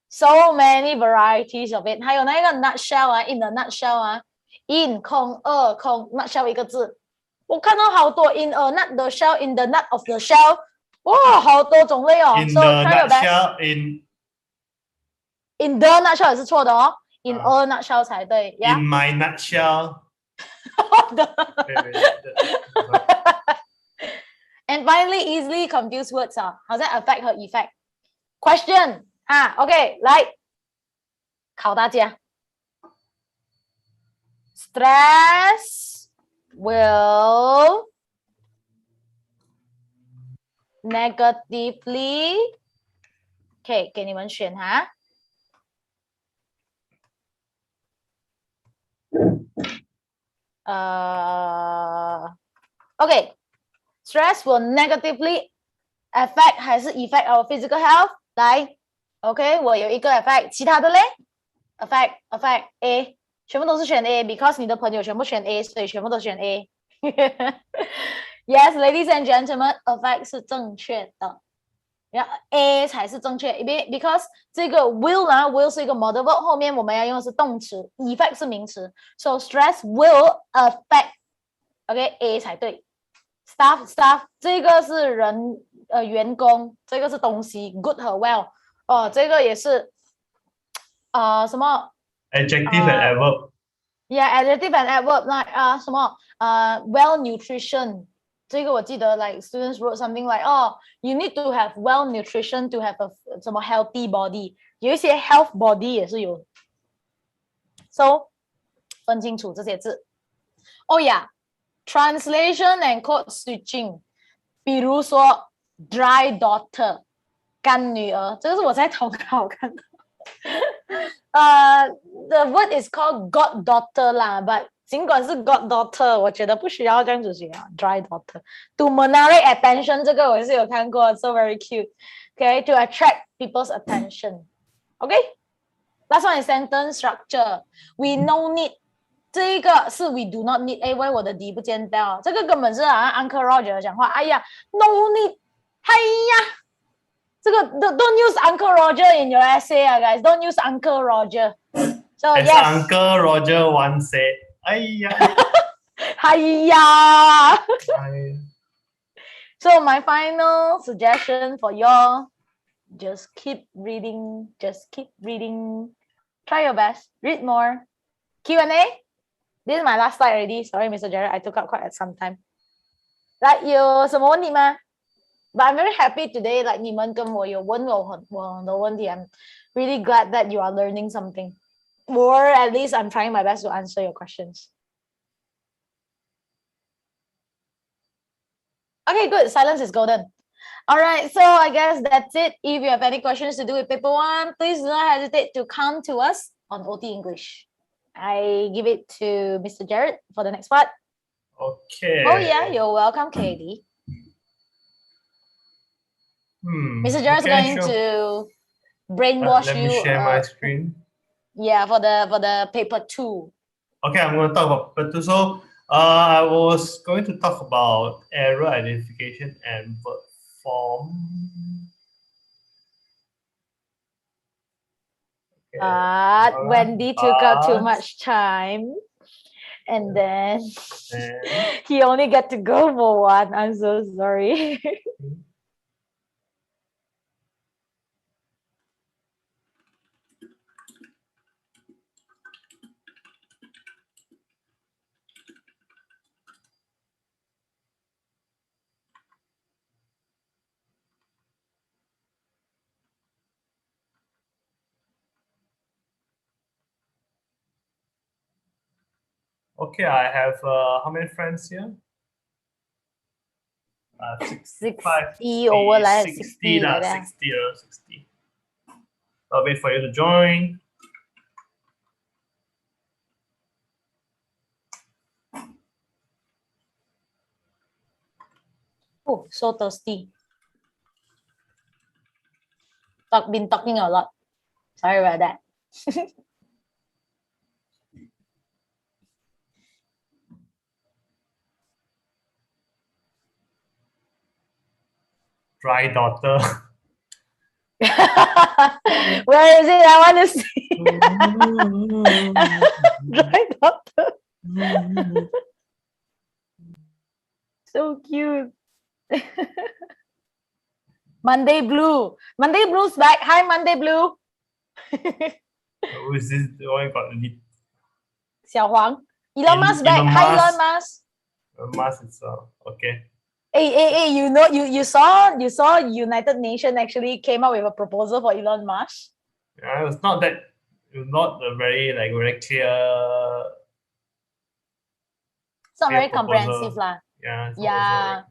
so many varieties of it 还有那个 nutshell in the nutshell in 空空 nutshell 一个字我看到好多 in a nut the shell, in the nut of the shell， 哇，好多种类In so the nutshell, in the nutshell 也是错的in a nutshell 才对。In my nutshell. And finally, easily confused words 好像 affect 和 effect. Question OK 来考大家 Stress.Will negatively OK 给你们选OK stress will negatively affect 还是 affect our physical health 来 OK 我有一个 affect 其他的嘞 affect A全部都是选 A because 你的朋友全部选 A 所以全部都选 A Yes ladies and gentlemen affect 是正确的 A 才是正确 because 这个 will 是一个 modal verb 后面我们要用的是动词 effect 是名词 so stress will affect OK A 才对 staff 这个是人员工这个是东西 good 和 well 这个也是什么Adjective and adverb. Yeah, adjective and adverb like 什么well nutrition 这个我记得 like students wrote something like you need to have well nutrition to have a 什么 healthy body 有一些 health body 也是有 so 分清楚这些字yeah translation and code switching 比如说 dry daughter 干女儿这个是我在投稿看的the word is called goddaughter 啦 but 尽管是 goddaughter 我觉得不需要这样子写dry daughter to monerate attention 这个我也是有看过 so very cute okay to attract people's attention okay last one is sentence structure we no need 这一个是 we do not need 为我的 D 不见掉这个根本是好像 Uncle Roger 讲话哎呀 no need Hiya! Don't use Uncle Roger in your essay, guys. Don't use Uncle Roger. So As yes. Uncle Roger once said, Hiya. Hiya! Hiya. So my final suggestion for y'all, just keep reading. Just keep reading. Try your best. Read more. Q&A. This is my last slide already. Sorry, Mr. Jared. I took up quite some time. Like 有什么问题吗？ But I'm very happy today. Like 你们跟我有问我很多问题. I'm really glad that you are learning something, or at least I'm trying my best to answer your questions. Okay, good. Silence is golden. All right, so I guess that's it. If you have any questions to do with paper 1, please do not hesitate to come to us on OT English. I give it to Mr. Jared for the next part. Okay. Oh yeah, you're welcome, Katie. Mr. Jared's going to brainwash let you. me share my screen. Yeah, for the paper 2. Okay, I'm going to talk about paper 2. So I was going to talk about error identification and verb form. But Wendy took up too much time, and then he only get to go for 1. I'm so sorry. Okay, I have how many friends here? 60 over like 60 like that. 60. I'll wait for you to join. Oh, so thirsty. Been talking a lot. Sorry about that. Dry daughter. Where is it? I want to see. Dry daughter. So cute. Monday Blue. Monday Blue's back. Hi, Monday Blue. Who is this? Oh, I got the Xiao Huang. Elon Musk back. Hi, Elon Musk. Musk itself. Okay. Hey, you know, you saw United Nations actually came up with a proposal for Elon Musk. Yeah, it's not a very very clear. It's not very comprehensive, lah. Yeah.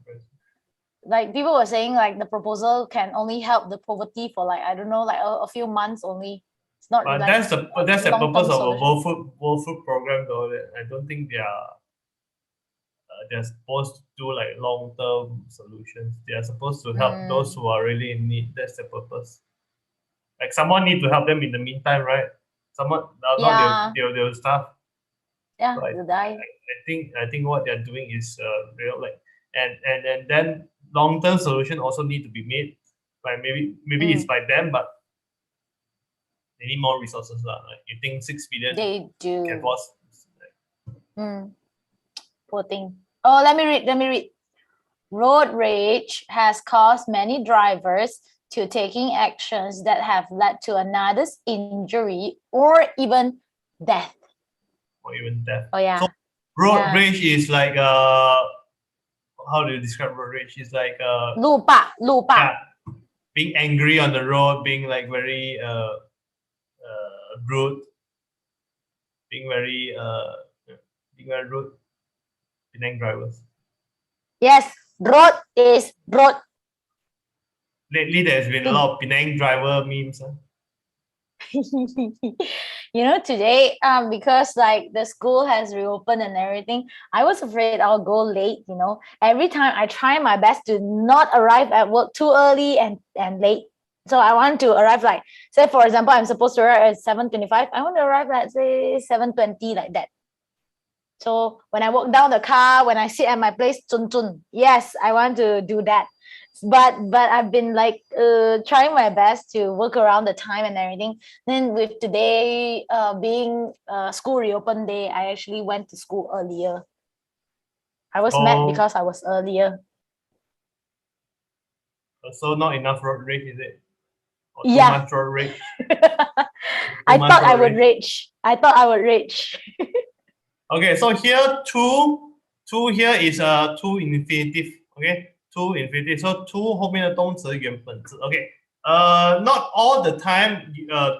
Like people were saying, like the proposal can only help the poverty for like I don't know, like a few months only. It's not. But like that's the purpose of a World Food Program, though. I don't think they're supposed to do like long-term solutions. They are supposed to help those who are really in need. That's the purpose. Like someone need to help them in the meantime, right? Someone they'll starve. Yeah, so they'll die. I think what they're doing is real like and then long-term solution also need to be made. Like maybe it's by them, but they need more resources. Like you think 6 billion they do can force poor thing. Oh, let me read. Road rage has caused many drivers to taking actions that have led to another's injury or even death. Or even death. Oh yeah. So road rage is like how do you describe road rage? It's like 路霸. Yeah, being angry on the road, being like very rude, being very rude. Penang drivers. Yes, road is road. Lately, there's been a lot of Penang driver memes. You know, today, because like the school has reopened and everything, I was afraid I'll go late. You know, every time I try my best to not arrive at work too early and late. So I want to arrive like, say for example, I'm supposed to arrive at 7:25. I want to arrive at say 7:20 like that. So when I walk down the car, when I sit at my place, yes, I want to do that. but I've been like trying my best to work around the time and everything. Then with today being school reopen day, I actually went to school earlier. I was mad because I was earlier. So not enough road rage, is it? Or Yeah. Too much road rage. I thought I would rage. I thought I would rage. Okay, so here two here is two infinitive. Okay, two infinitive. So two 后面的动词原本字。Okay, not all the time.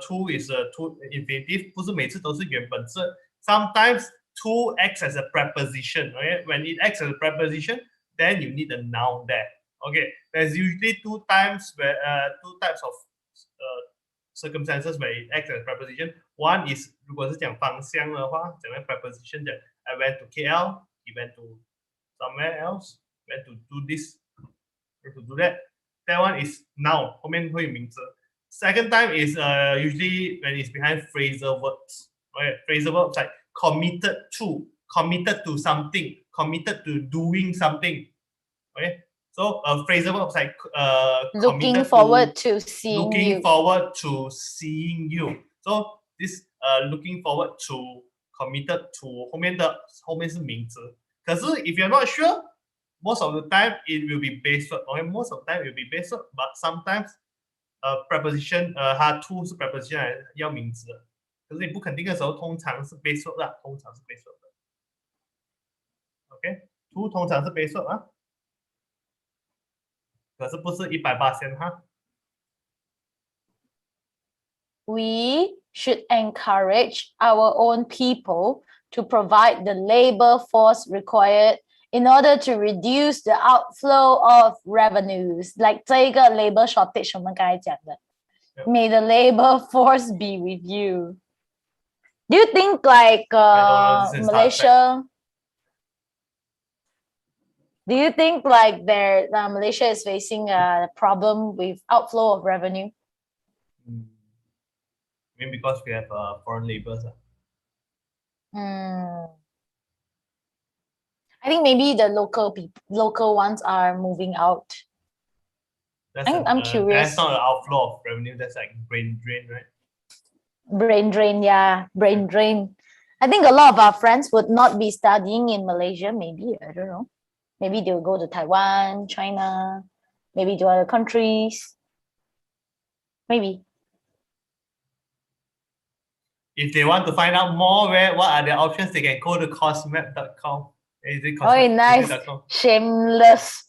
Two is a two infinitive. 不是每次都是原本字。Sometimes two acts as a preposition. Okay, when it acts as a preposition, then you need a noun there. Okay, there's usually two types of circumstances where it acts as a preposition. One is 如果是讲方向的话，讲的 preposition 讲 I went to KL, he went to somewhere else, went to do this, went to do that. That one is noun, 后面会有名词。Second time is usually when it's behind phrasal verbs. Okay, phrasal verbs like committed to something, committed to doing something. Okay, so phrasal verbs like looking forward to seeing you. Looking forward to seeing you. So this looking forward to, committed to 后面是名词。可是 if you're not sure, most of the time it will be base word. Okay, most of the time it will be base word, but sometimes preposition 它 to 是 preposition 要名词的。可是你不肯定的时候，通常是 base word 啦，通常是 base word 的。OK, to 通常是 base word 啊。可是不是100%哈。We should encourage our own people to provide the labor force required in order to reduce the outflow of revenues. Like 这个 labor shortage 我们刚才讲的。May the labor force be with you. Do you think like Malaysia? Do you think like Malaysia is facing a problem with outflow of revenue? Maybe because we have foreign laborers. I think maybe the local ones are moving out. I'm curious. That's not an outflow of revenue. That's like brain drain, right? Brain drain, yeah, brain drain. I think a lot of our friends would not be studying in Malaysia. Maybe, I don't know. Maybe they'll go to Taiwan, China, maybe to other countries. Maybe. If they want to find out more, what are the options? They can go to CourseMap.com. Is it Oh, nice. Shameless.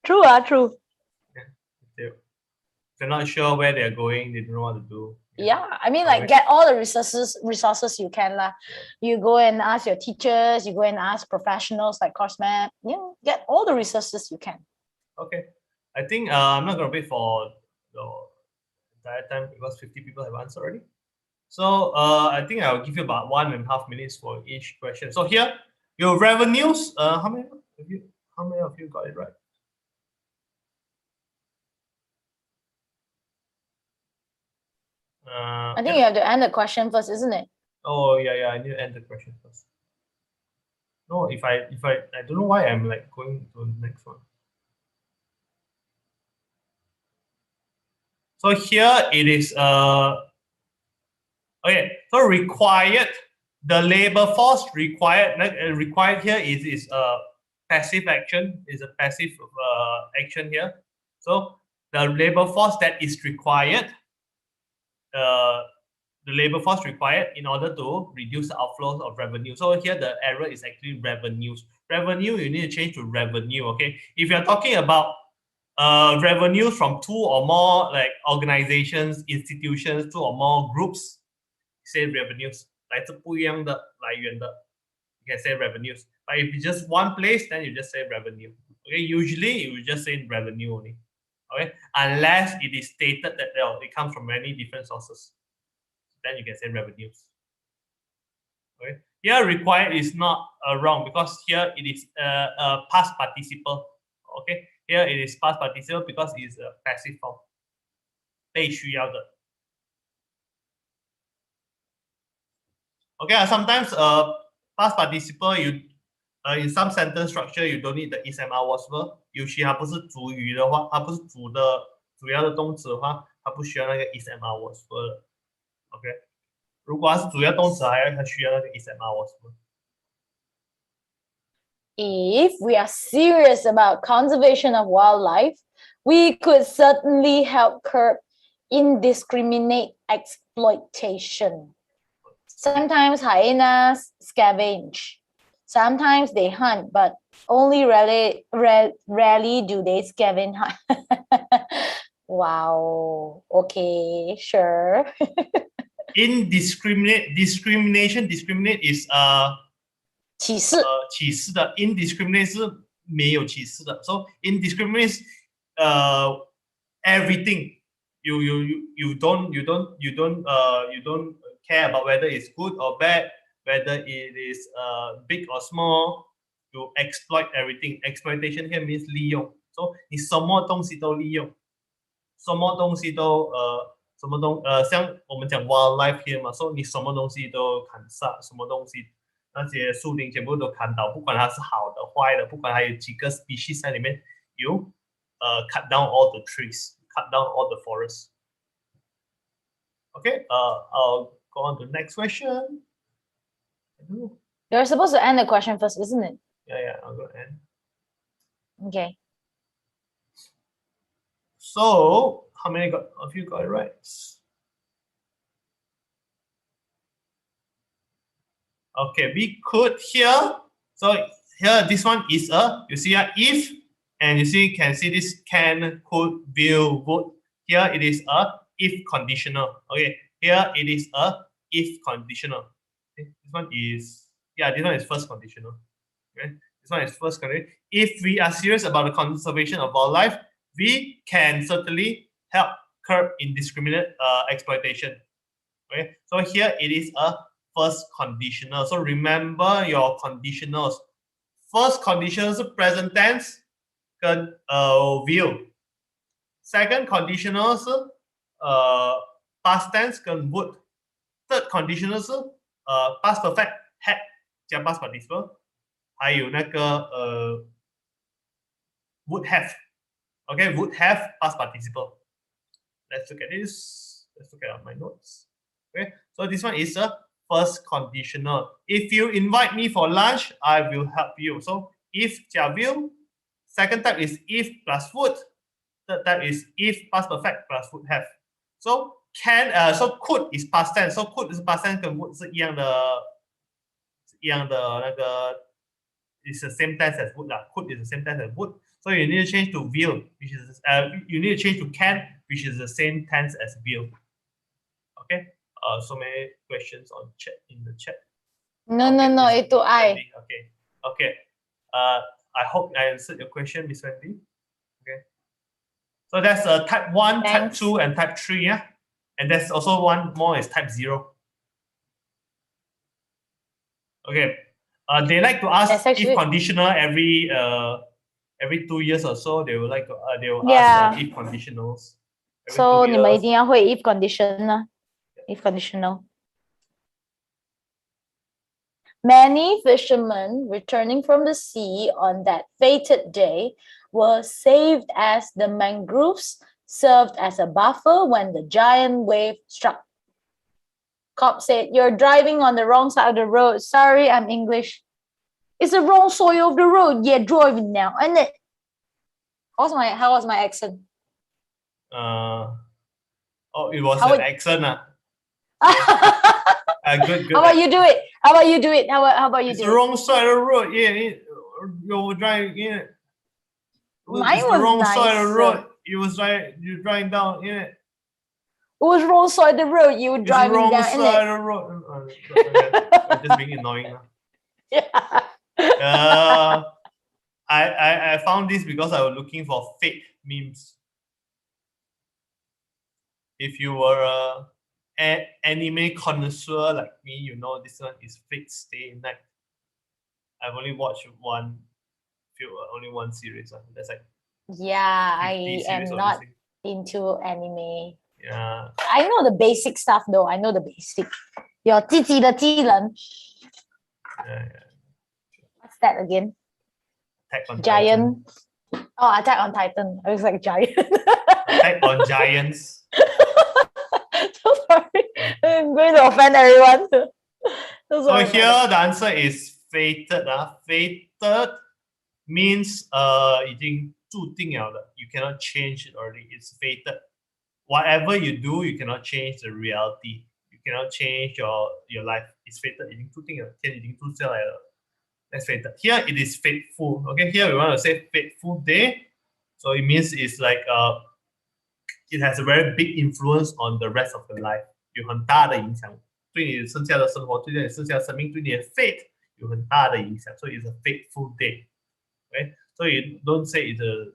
True, true. If they're not sure where they're going, they don't know what to do. Yeah, I mean, like, get all the resources you can lah. You go and ask your teachers, you go and ask professionals like CourseMap. Get all the resources you can. Okay, I think I'm not gonna wait for the entire time because 50 people have answered already. So I think I'll give you about 1.5 minutes for each question. So here, your revenues. How many of you got it right? I think you have to end the question first, isn't it? Oh yeah, I need to end the question first. No, if I don't know why I'm like going to the next one. So here it is okay, so required, the labor force required required here is a passive action, is a passive action here. So the labor force that is required, the labor force required in order to reduce the outflows of revenue. So here the error is actually revenues. Revenue, you need to change to revenue, okay? If you're talking about revenues from 2 or more like organizations, institutions, 2 or more groups, say revenues. 来自不一样的来源的, you can say revenues. But if it's just one place, then you just say revenue. Okay, usually you will just say revenue only. Okay, unless it is stated that it comes from many different sources, then you can say revenues. Okay, here required is not wrong because here it is a past participle. Okay, here it is past participle because it is a passive form. 被需要的. Okay, sometimes past participle in some sentence structure you don't need the is am are was verb。尤其它不是主语的话，它不是主要的动词的话，它不需要那个 is am are was verb 的。OK， 如果它是主要动词，它需要那个 is am are was verb。If we are serious about conservation of wildlife, we could certainly help curb indiscriminate exploitation. Sometimes hyenas scavenge. Sometimes they hunt, but only rarely do they scavenge. Wow. Okay, sure. Discriminate is 歧视。歧视的 indiscriminate 是没有歧视的。So indiscriminate everything you don't care about whether it's good or bad, whether it is big or small. You exploit everything. Exploitation here means 利用。So 你什么东西都利用，什么东西都像我们讲 wildlife here 嘛，所以你什么东西都砍杀，什么东西那些树林全部都砍倒，不管它是好的坏的，不管它有几个 species 在里面， you cut down all the trees, cut down all the forests. Okay, I'll go on to the next question. You're supposed to end the question first, isn't it? Yeah, I'll go end. Okay. So, how many of you got it right? Okay, we could here. So here, this one is you see if, and you see, can see this can, could, will, would. Here it is a if conditional. Okay, here it is a if conditional. Okay, this one is, this one is first conditional. Okay, this one is first conditional. If we are serious about the conservation of wildlife, we can certainly help curb indiscriminate exploitation. Okay, so here it is a first conditional. So remember your conditionals. First conditional 是 present tense 跟will. Second conditional 是past tense 跟 would. Third conditional 是past perfect had 加 past participle. 还有那个would have. Okay, would have past participle. Let's look at this. Let's look at my notes. Okay, so this one is a first conditional. If you invite me for lunch, I will help you. So if加 will. Second type is if plus would. Third type is if past perfect plus would have. So can so could is past tense. So could is past tense 跟 would 是一样的那个 is the same tense as would 啦。Could is the same tense as would. So you need to change to will, which is you need to change to can, which is the same tense as will. Okay. So many questions on chat in the chat. No, itu I. Okay. I hope I answered your question, Miss Wendy. Okay. So that's type 1, Thanks. type 2, and type 3, yeah. And there's also one more is type 0. Okay. They like to ask if conditional every 2 years or so. They will like to they will ask if conditionals. So 你们一定要会 if condition 呢 if conditional. Many fishermen returning from the sea on that fated day were saved as the mangroves served as a buffer when the giant wave struck. Cop said, "You're driving on the wrong side of the road. Sorry, I'm English. It's the wrong side of the road. Yeah, driving now." And it. How was my accent? It was an accent. Good. How about you do it? How about you do it? It's the wrong side of the road. Yeah, you're driving. Yeah. Mine it's the wrong side of the road. You're driving down. Yeah. It was wrong side of the road. You were driving wrong down. Side of the road. I'm just being annoying now. Yeah. I found this because I was looking for fake memes. If you were an anime connoisseur like me, you know this one is Fate Stay Night. I've only watched only one series. That's like I am not into anime. Yeah. I know the basic stuff though. I know the basic. 有自己的技能. Yeah. What's that again? Attack on Giant. Oh, Attack on Titan. I was like giant. Attack on Giants. So sorry. I'm going to offend everyone. So here the answer is fated. Fated means 已经注定了的. You cannot change it already. It's fated. Whatever you do, you cannot change the reality. You cannot change your life. It's fated. 已经注定了，天已经注下来了。That's fated. Here it is fateful. Okay, here we want to say fateful day. So it means it's like it has a very big influence on the rest of the life. 有很大的影响，对你剩下的生活，对你剩下的生命，对你的 fate 有很大的影响。So it's a fateful day. Okay, so you don't say it's a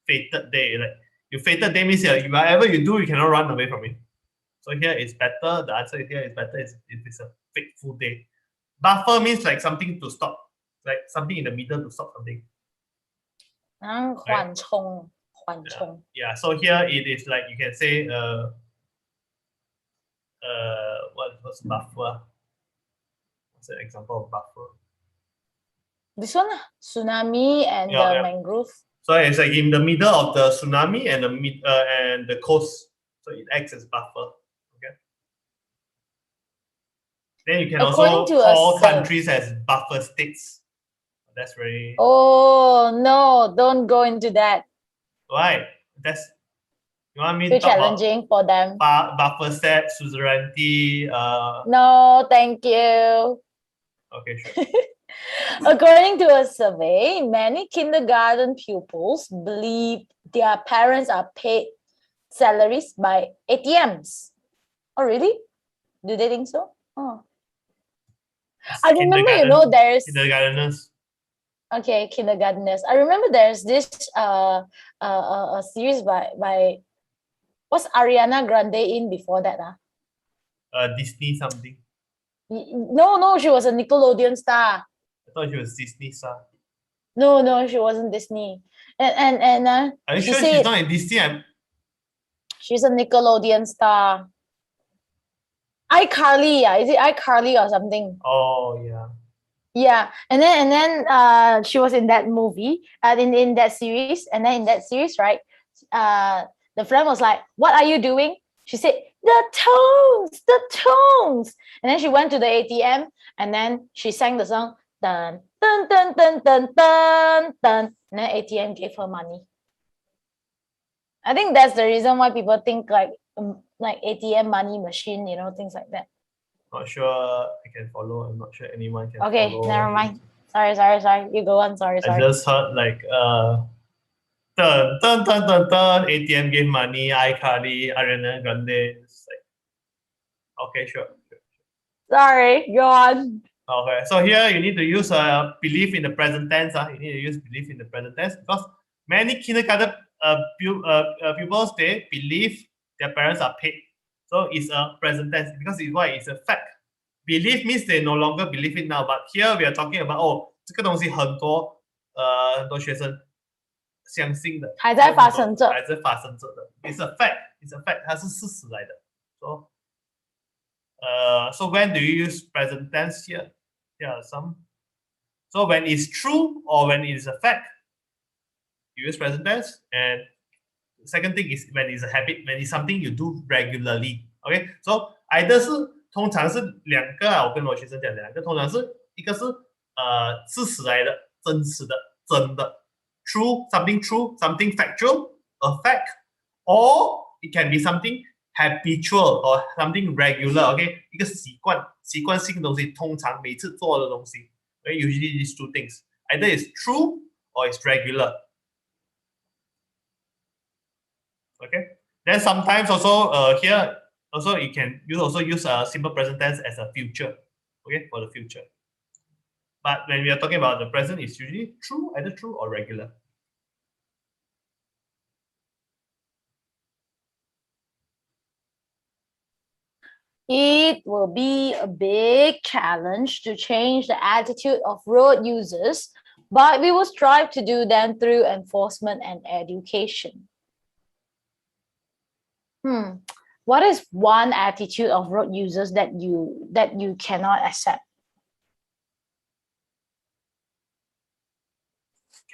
fated day. Like your fated day means whatever you do, you cannot run away from it. So here it's better. The answer here is better. It's a fateful day. Buffer means like something to stop. Like something in the middle to stop something. 缓冲. Yeah, so here it is like you can say what's buffer? What's an example of buffer? This one, tsunami and the mangrove. So it's like in the middle of the tsunami and the coast. So it acts as buffer. Okay. Then you can also call countries as buffer states. That's very. Oh no! Don't go into that. Why? That's you want me too to talk challenging for them. Buffer state, suzerainty. No, thank you. Okay, sure. According to a survey, many kindergarten pupils believe their parents are paid salaries by ATMs. Oh, really? Do they think so? Oh. I remember, there's kindergarteners. Okay, kindergarteners. I remember there's this a series by what's Ariana Grande in before that? Disney something. No, she was a Nickelodeon star. I thought she was Disney star. No, she wasn't Disney. And are you sure she's not in Disney? She's a Nickelodeon star. iCarly, is it iCarly or something? Oh yeah. Yeah, and then she was in that movie, in that series, and then in that series, right? The friend was like, "What are you doing?" She said, the tones. And then she went to the ATM, and then she sang the song, dun dun dun dun dun dun dun, and then ATM gave her money. I think that's the reason why people think like ATM money machine, things like that. Not sure I can follow. I'm not sure anyone can follow. Okay, never mind. Sorry. You go on. Sorry. I just heard like dun dun dun dun dun. ATM gave money. iCarly, Ariana Grande. It's like, okay, sure. Sorry, go on. Okay, so here you need to use belief in the present tense. You need to use belief in the present tense because many kindergarten pupils, they believe their parents are paid. So it's a present tense because it's a fact. Belief means they no longer believe it now, but here we are talking about 这个东西很多学生相信的，还在发生着。It's a fact. It's a fact. 它是事实来的。So when do you use present tense here? Here are some. So when it's true or when it is a fact, you use present tense. And the second thing is when it's a habit, when it's something you do regularly. Okay, so either 是通常是两个我跟我学生讲两个，通常是一个是事实来的，真实的，真的 ，true something factual, a fact, or it can be something habitual or something regular. Okay, 一个习惯性的东西，通常每次做的东西。Okay, usually these two things, either it's true or it's regular. Okay, then sometimes also here also you can use a simple present tense as a future. Okay, for the future. But when we are talking about the present, it's usually true, either true or regular. It will be a big challenge to change the attitude of road users, but we will strive to do them through enforcement and education. What is one attitude of road users that you cannot accept?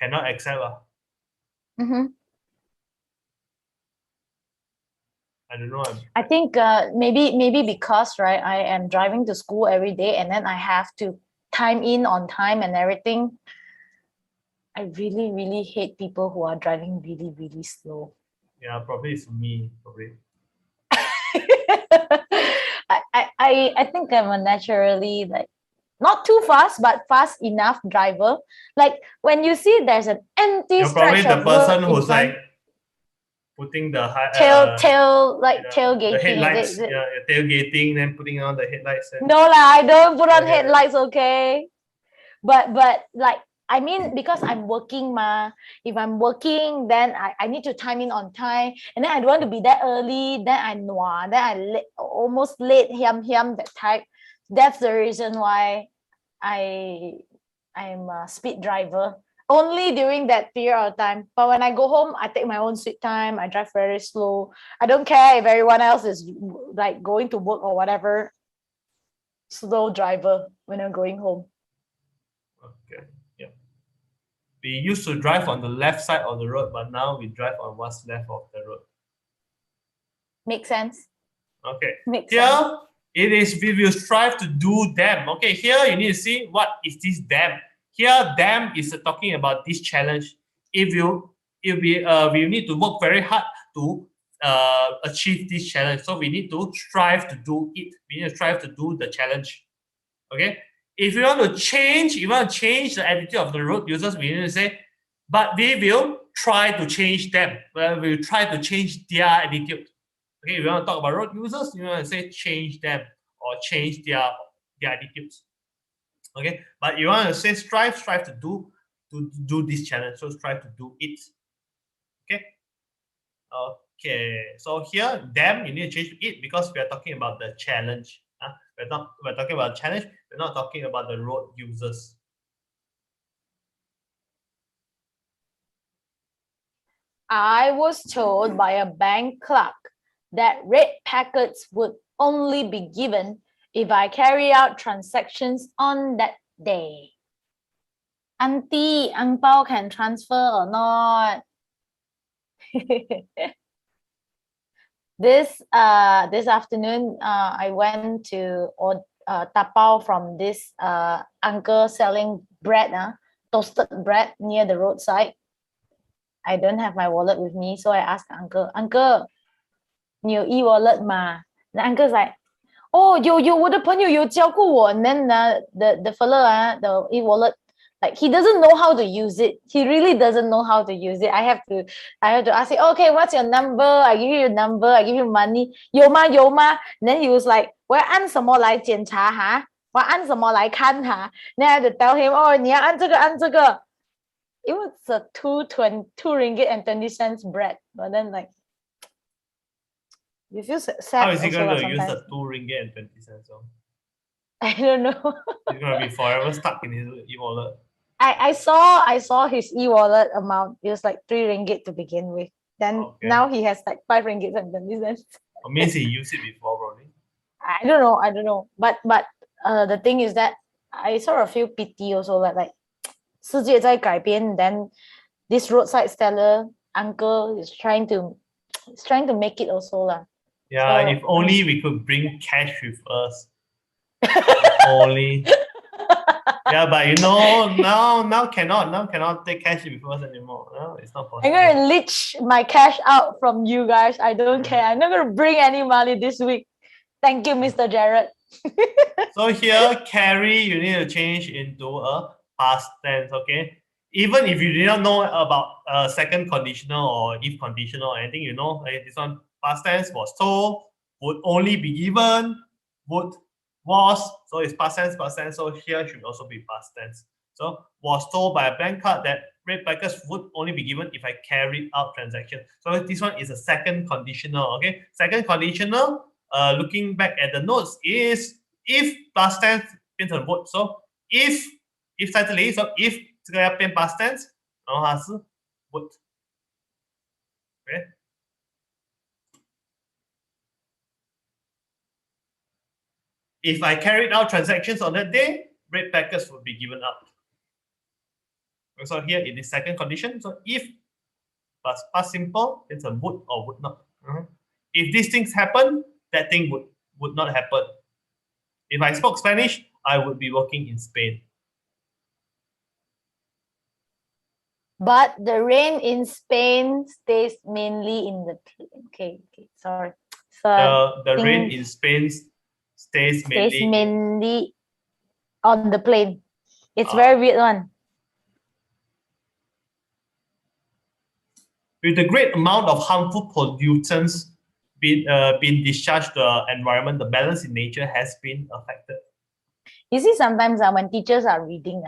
cannot accept. Mm-hmm. I don't know. I think maybe because right, I am driving to school every day and then I have to time in on time and everything. I really hate people who are driving really slow. Yeah, probably it's me. Probably. I think I'm a naturally like not too fast but fast enough driver. Like when you see there's an empty You're probably stretch the of road person in who's front, like putting the high, tailgating. the headlights, is it? yeah, tailgating, then putting on the headlights. And... No lah, I don't put on Okay. headlights, okay? But like I mean, because I'm working ma. If I'm working, then I need to time in on time, and then I don't want to be that early. Then I nua, then I almost late. Hiam that type. That's the reason why I'm a speed driver. Only during that period of time. But when I go home, I take my own sweet time. I drive very slow. I don't care if everyone else is like going to work or whatever. Slow driver when I'm going home. Okay. Yeah. We used to drive on the left side of the road, but now we drive on what's left of the road. Make sense? Okay. Makes here sense. it is. We will strive to do them. Okay. Here you need to see what is this them. Here them is talking about this challenge. We need to work very hard to achieve this challenge. So we need to strive to do it. We need to strive to do the challenge. Okay. If you want to change the attitude of the road users, we need to say, but we will try to change them. Well, we will try to change their attitude. Okay, we want to talk about road users, you want to say change them or change their attitudes. Okay, but you want to say strive to do this challenge. So strive to do it. Okay. Okay. So here, them you need to change to it because we are talking about the challenge. We're talking about challenge. We're not talking about the road users. I was told by a bank clerk that red packets would only be given if I carry out transactions on that day. Auntie, ang pao can transfer or not? This afternoon, I went to tapao from this uncle selling bread, toasted bread near the roadside. I don't have my wallet with me, so I asked uncle, "Uncle, 你有 e-wallet 吗?" The uncle's like, "Oh, 有我的朋友有教过我." And then the fella, the e-wallet, like he doesn't know how to use it. He really doesn't know how to use it. I have to ask him, "Okay, what's your number? I give you your number. I give you money. 有吗?" And then he was like, 我要按什么来检查哈？我要按什么来看哈？ Then I had to tell him, "Oh, 你要按这个按这个." It was a 2 ringgit and 20 cents bread, but then like you feel sad. How is he also going to use sometimes. the 2 ringgit and 20 cents? I don't know. He's going to be forever stuck in his e-wallet. I saw his e-wallet amount. It was like 3 ringgit to begin with. Then now he has like 5 ringgit and 20 cents. It means he used it before, probably. I don't know. But the thing is that I sort of feel pity also like 世界在改变, then this roadside seller uncle is trying to make it also lah. Yeah, so, if only we could bring cash with us. Only. Yeah, but you know, now cannot take cash with us anymore. No, it's not possible. I'm gonna leech my cash out from you guys. I don't care. I'm not gonna bring any money this week. Thank you, Mr. Jared. So here, carry, you need to change into a past tense, okay? Even if you did not know about second conditional or if conditional or anything, you know, like this one, past tense, was told, would only be given, would, was, so it's past tense, so here should also be past tense. So, was told by a bank card that red packets would only be given if I carried out transaction. So this one is a second conditional, okay? Second conditional, looking back at the notes, is if past tense 变成 would. So if 在这里, so if 这个要变 past tense, 然后它是 would. Okay. If I carried out transactions on that day, red packets would be given out. So here in the second condition, so if plus past simple, it's a would or would not. If these things happen, that thing would not happen. If I spoke Spanish, I would be working in Spain. But the rain in Spain stays mainly in the okay, sorry. So The rain in Spain stays mainly on the plane. It's very weird one. With a great amount of harmful pollutants being discharged to the environment, the balance in nature has been affected. You see, sometimes when teachers are reading,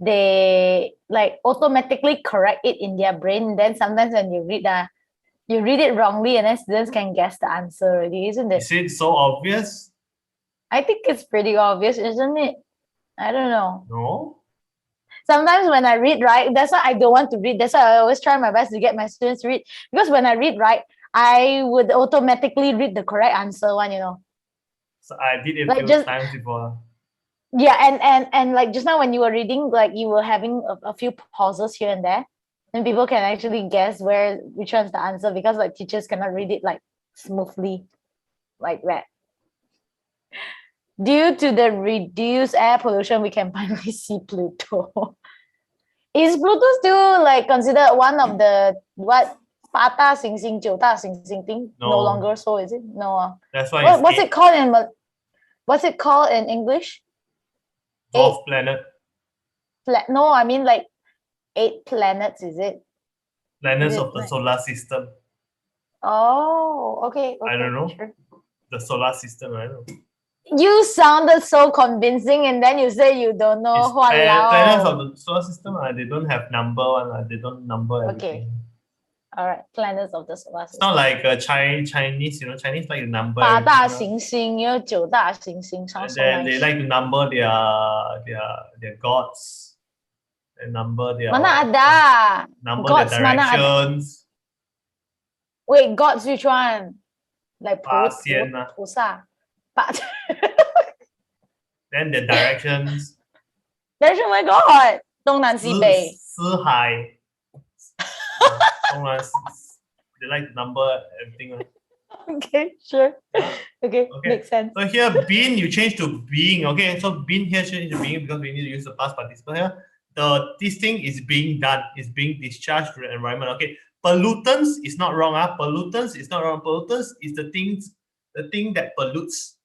they like automatically correct it in their brain. Then sometimes when you read it wrongly, and then students can guess the answer already, isn't it? Is it so obvious? I think it's pretty obvious, isn't it? I don't know. No. Sometimes when I read right, that's why I don't want to read. That's why I always try my best to get my students to read. Because when I read right, I would automatically read the correct answer one, So I did it like a few times before. Yeah, and like just now when you were reading, like you were having a few pauses here and there, and people can actually guess which one's the answer, because like teachers cannot read it like smoothly like that. Due to the reduced air pollution, we can finally see Pluto. Is Pluto still like considered one of the八大行星九大行星 thing? No longer so, is it? No. That's why. What's it called in English? Dwarf planet. No, I mean like 8 planets, is it? Planets of the solar system. Oh, okay. I don't know. Sure. The solar system, I don't know. You sounded so convincing, and then you say you don't know. Planets of the solar system, they don't have number one. They don't number everything. Okay. All right, planets of the solar system. It's not like Chinese, Chinese like to number. 八大行星有九大行星 sounds so And nice. they like to number their gods. They number their Mana ada? number Gods their mana ada? directions. Wait, gods which one? Like 菩萨。Then the directions. There's oh my god. 东南西北。四海。They like to number everything. Okay, sure. Okay, makes sense. So here, been you change to being. Okay, so been here change to being because we need to use the past participle here. This thing is being done, is being discharged to the environment. Okay, pollutants is not wrong. Pollutants is not wrong. Pollutants is the thing that pollutes.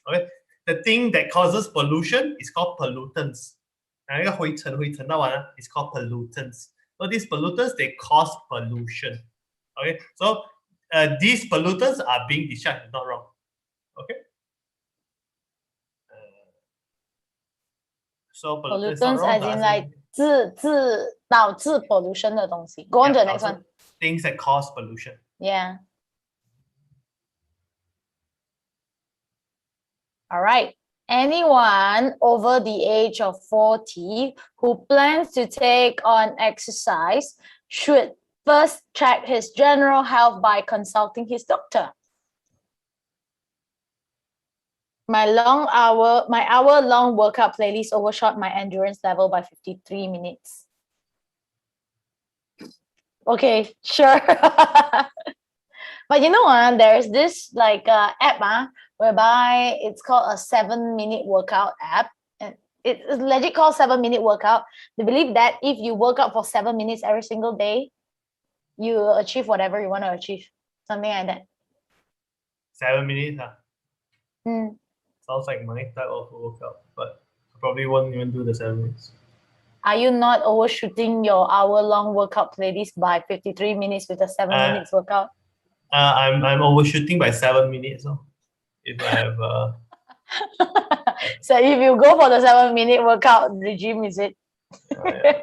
Okay, the thing that causes pollution is called pollutants. It's called pollutants. So these pollutants, they cause pollution. Okay, so these pollutants are being discharged, not wrong. Okay. So pollutants as in like 导致 pollution 的东西. Go on to the next one. Things that cause pollution. Yeah. All right. Anyone over the age of 40 who plans to take on exercise should first check his general health by consulting his doctor. My hour-long workout playlist overshot my endurance level by 53 minutes. Okay, sure. But you know, there's this like app whereby it's called a 7-minute workout app. And it's legit called 7-minute workout. They believe that if you work out for 7 minutes every single day, you achieve whatever you want to achieve. Something like that. 7 minutes, Sounds like my type of workout, but I probably won't even do the 7 minutes. Are you not overshooting your hour-long workout playlist by 53 minutes with a 7 minutes workout? I'm overshooting by 7 minutes. So if I have so if you go for the 7-minute workout regime, is it? Yeah.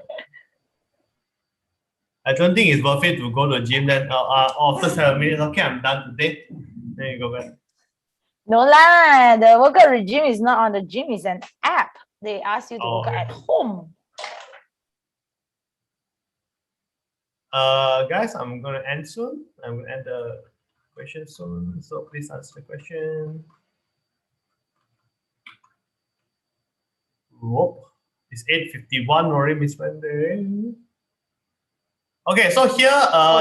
I don't think it's worth it to go to the gym. Then after 7 minutes, okay, I'm done today. Then you go back. No lah, the workout regime is not on the gym. It's an app. They ask you to work out at home. Guys, I'm gonna end soon. I'm gonna end the question soon. So please answer the question. Whoop. It's 8:51 already, Miss Wendy. Okay, so here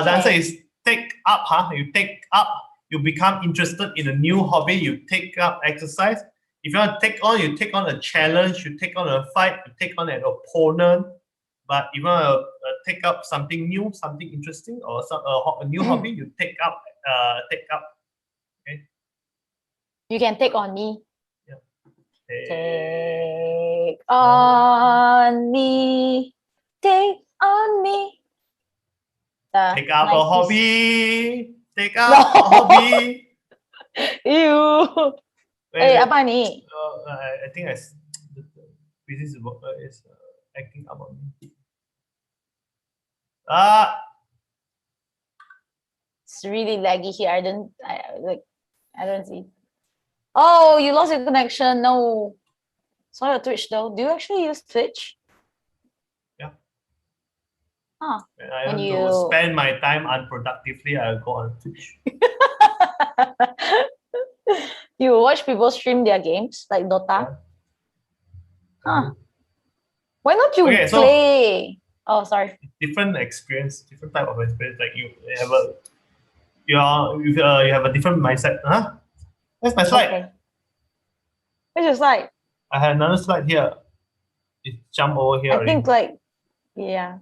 the answer is take up. You take up. You become interested in a new hobby. You take up exercise. If you want to take on, you take on a challenge. You take on a fight. You take on an opponent. But if you want to take up something new, something interesting, or a new hobby, you take up. Take up. Okay. You can take on me. Yeah. Take on me. Take on me. Take up a 90s. hobby. Take up a hobby. Ew. Wait, Hey, apa ni? I think the business is acting up on me. It's really laggy here. I don't see. Oh, you lost your connection. No. Saw your Twitch though. Do you actually use Twitch? Yeah. Huh. When I want to spend my time unproductively, I'll go on Twitch. You watch people stream their games like Dota? Yeah. Huh. Why not you Okay, so play? Oh, sorry. different experience, different type of experience. Like you have you have a different mindset. Huh? That's my slide. Okay. Where's your slide? I had another slide here. It jump over here. I think like, yeah.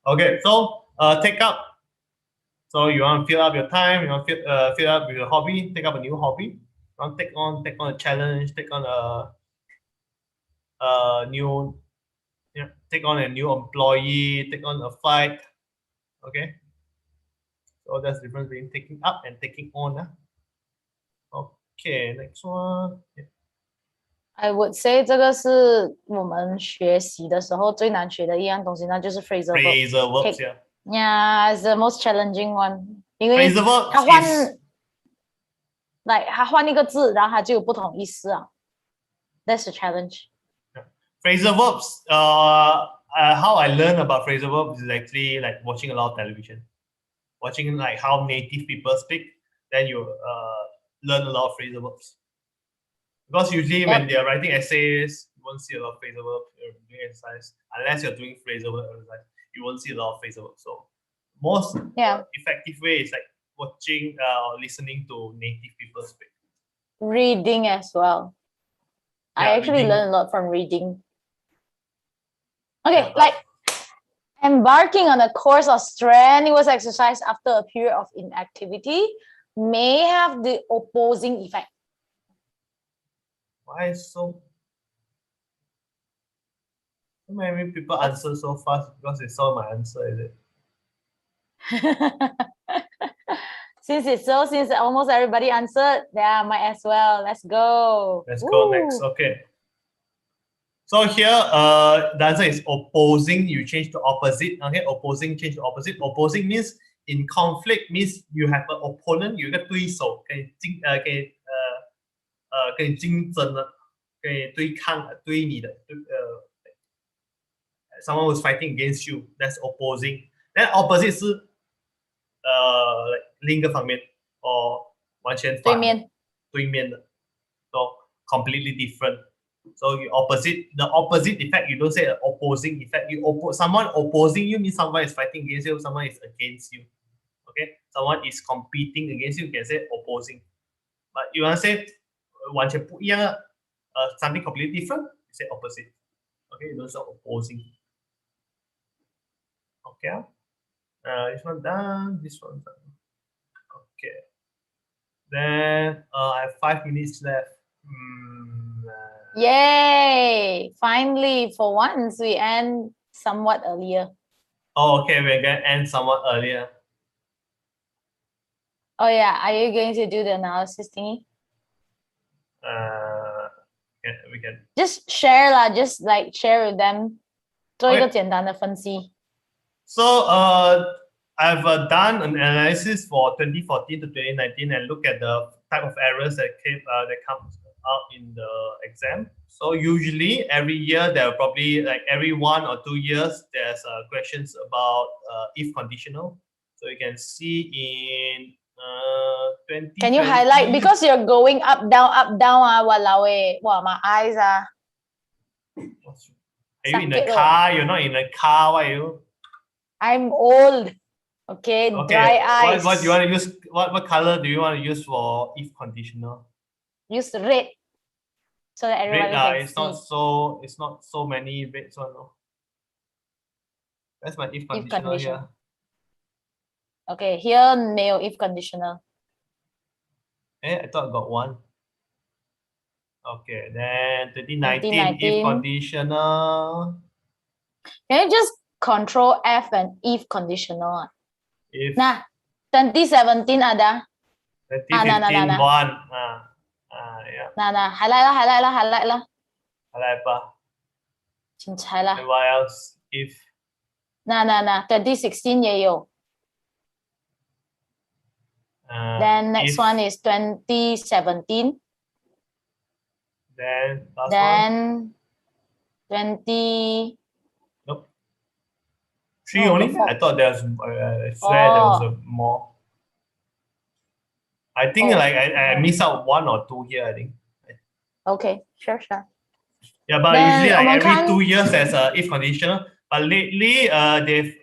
Okay, so take up. So you want to fill up your time. You want to fill up with your hobby. Take up a new hobby. You want to take on a challenge. Take on a new. Yeah, take on a new employee. Take on a fight. Okay. So that's the difference between taking up and taking on. Okay, next one. Yeah. I would say 这个是我们学习的时候最难学的一样东西，那就是 phrasal verbs. Phrasal verbs, yeah. Yeah, it's the most challenging one. 因为 Phrasal verbs 它换 is 它换一个字，然后它就有不同意思啊。That's the challenge. phrasal verbs. How I learn about phrasal verbs is actually like watching a lot of television, watching like how native people speak. Then you learn a lot of phrasal verbs. Because usually when they are writing essays, you won't see a lot of phrasal verbs. You're doing exercise, unless you're doing phrasal verbs exercise, you won't see a lot of phrasal verbs. So most effective way is like watching or listening to native people speak. Reading as well. I actually learn a lot from reading. Okay, like embarking on a course of strenuous exercise after a period of inactivity may have the opposing effect. Why so many people answer so fast? Because they saw my answer, is it? Since almost everybody answered, yeah, might as well. Let's go. Let's go next. Okay. So here, the answer is opposing. You change to opposite. Okay, opposing change to opposite. Opposing means in conflict, means you have an opponent. You got 对手，可以竞争的，可以对抗对你的，someone who's fighting against you. That's opposing. Then opposite 是另一个方面，完全反对面的 ，so completely different. So the opposite effect, you don't say an opposing effect. Someone opposing you means someone is fighting against you, someone is against you. Okay, someone is competing against you, you can say opposing. But you want to say 完全不一样的something completely different, you say opposite. Okay, you don't say opposing. Okay, this one done, this one done. Okay, then I have 5 minutes left. Yay! Finally, for once, we end somewhat earlier. Oh, okay, we're gonna end somewhat earlier. Oh yeah, are you going to do the analysis thingy? We can just share lah. Just like share with them. 做一个简单的分析。So I've done an analysis for 2014 to 2019 and look at the type of errors that comes out in the exam. So usually every year there are probably like every 1 or 2 years there's questions about if conditional. So you can see in 20. Can you highlight because you're going up down walao eh. Wow, my eyes are. Are you in the Sakit loh. car? You're not in the car. Why are you? I'm old. Okay, dry eyes. What do you want to use? What color do you want to use for if conditioner? Use red. So that everybody Red, can it's see. it's not so many reds one. No. That's my if If conditioner conditioner. here. Okay, here nail if conditioner. I thought I got one. Okay, then 2019 if 2019. conditioner. Can you just control F and if conditional? If Nah, 2017 ada. 2015 nah. one. Yeah. Nah, highlight lah. Highlight apa? Cincai lah. And what else? If Nah, 2016 也有. Then next one is 2017. Then last one. 20. Nope. 3 only? I thought there was. I swear there was a more. I think like I missed out 1 or 2 here. I think. Okay, sure. Yeah, but then, usually like every 2 years there's a if conditional. But lately, they've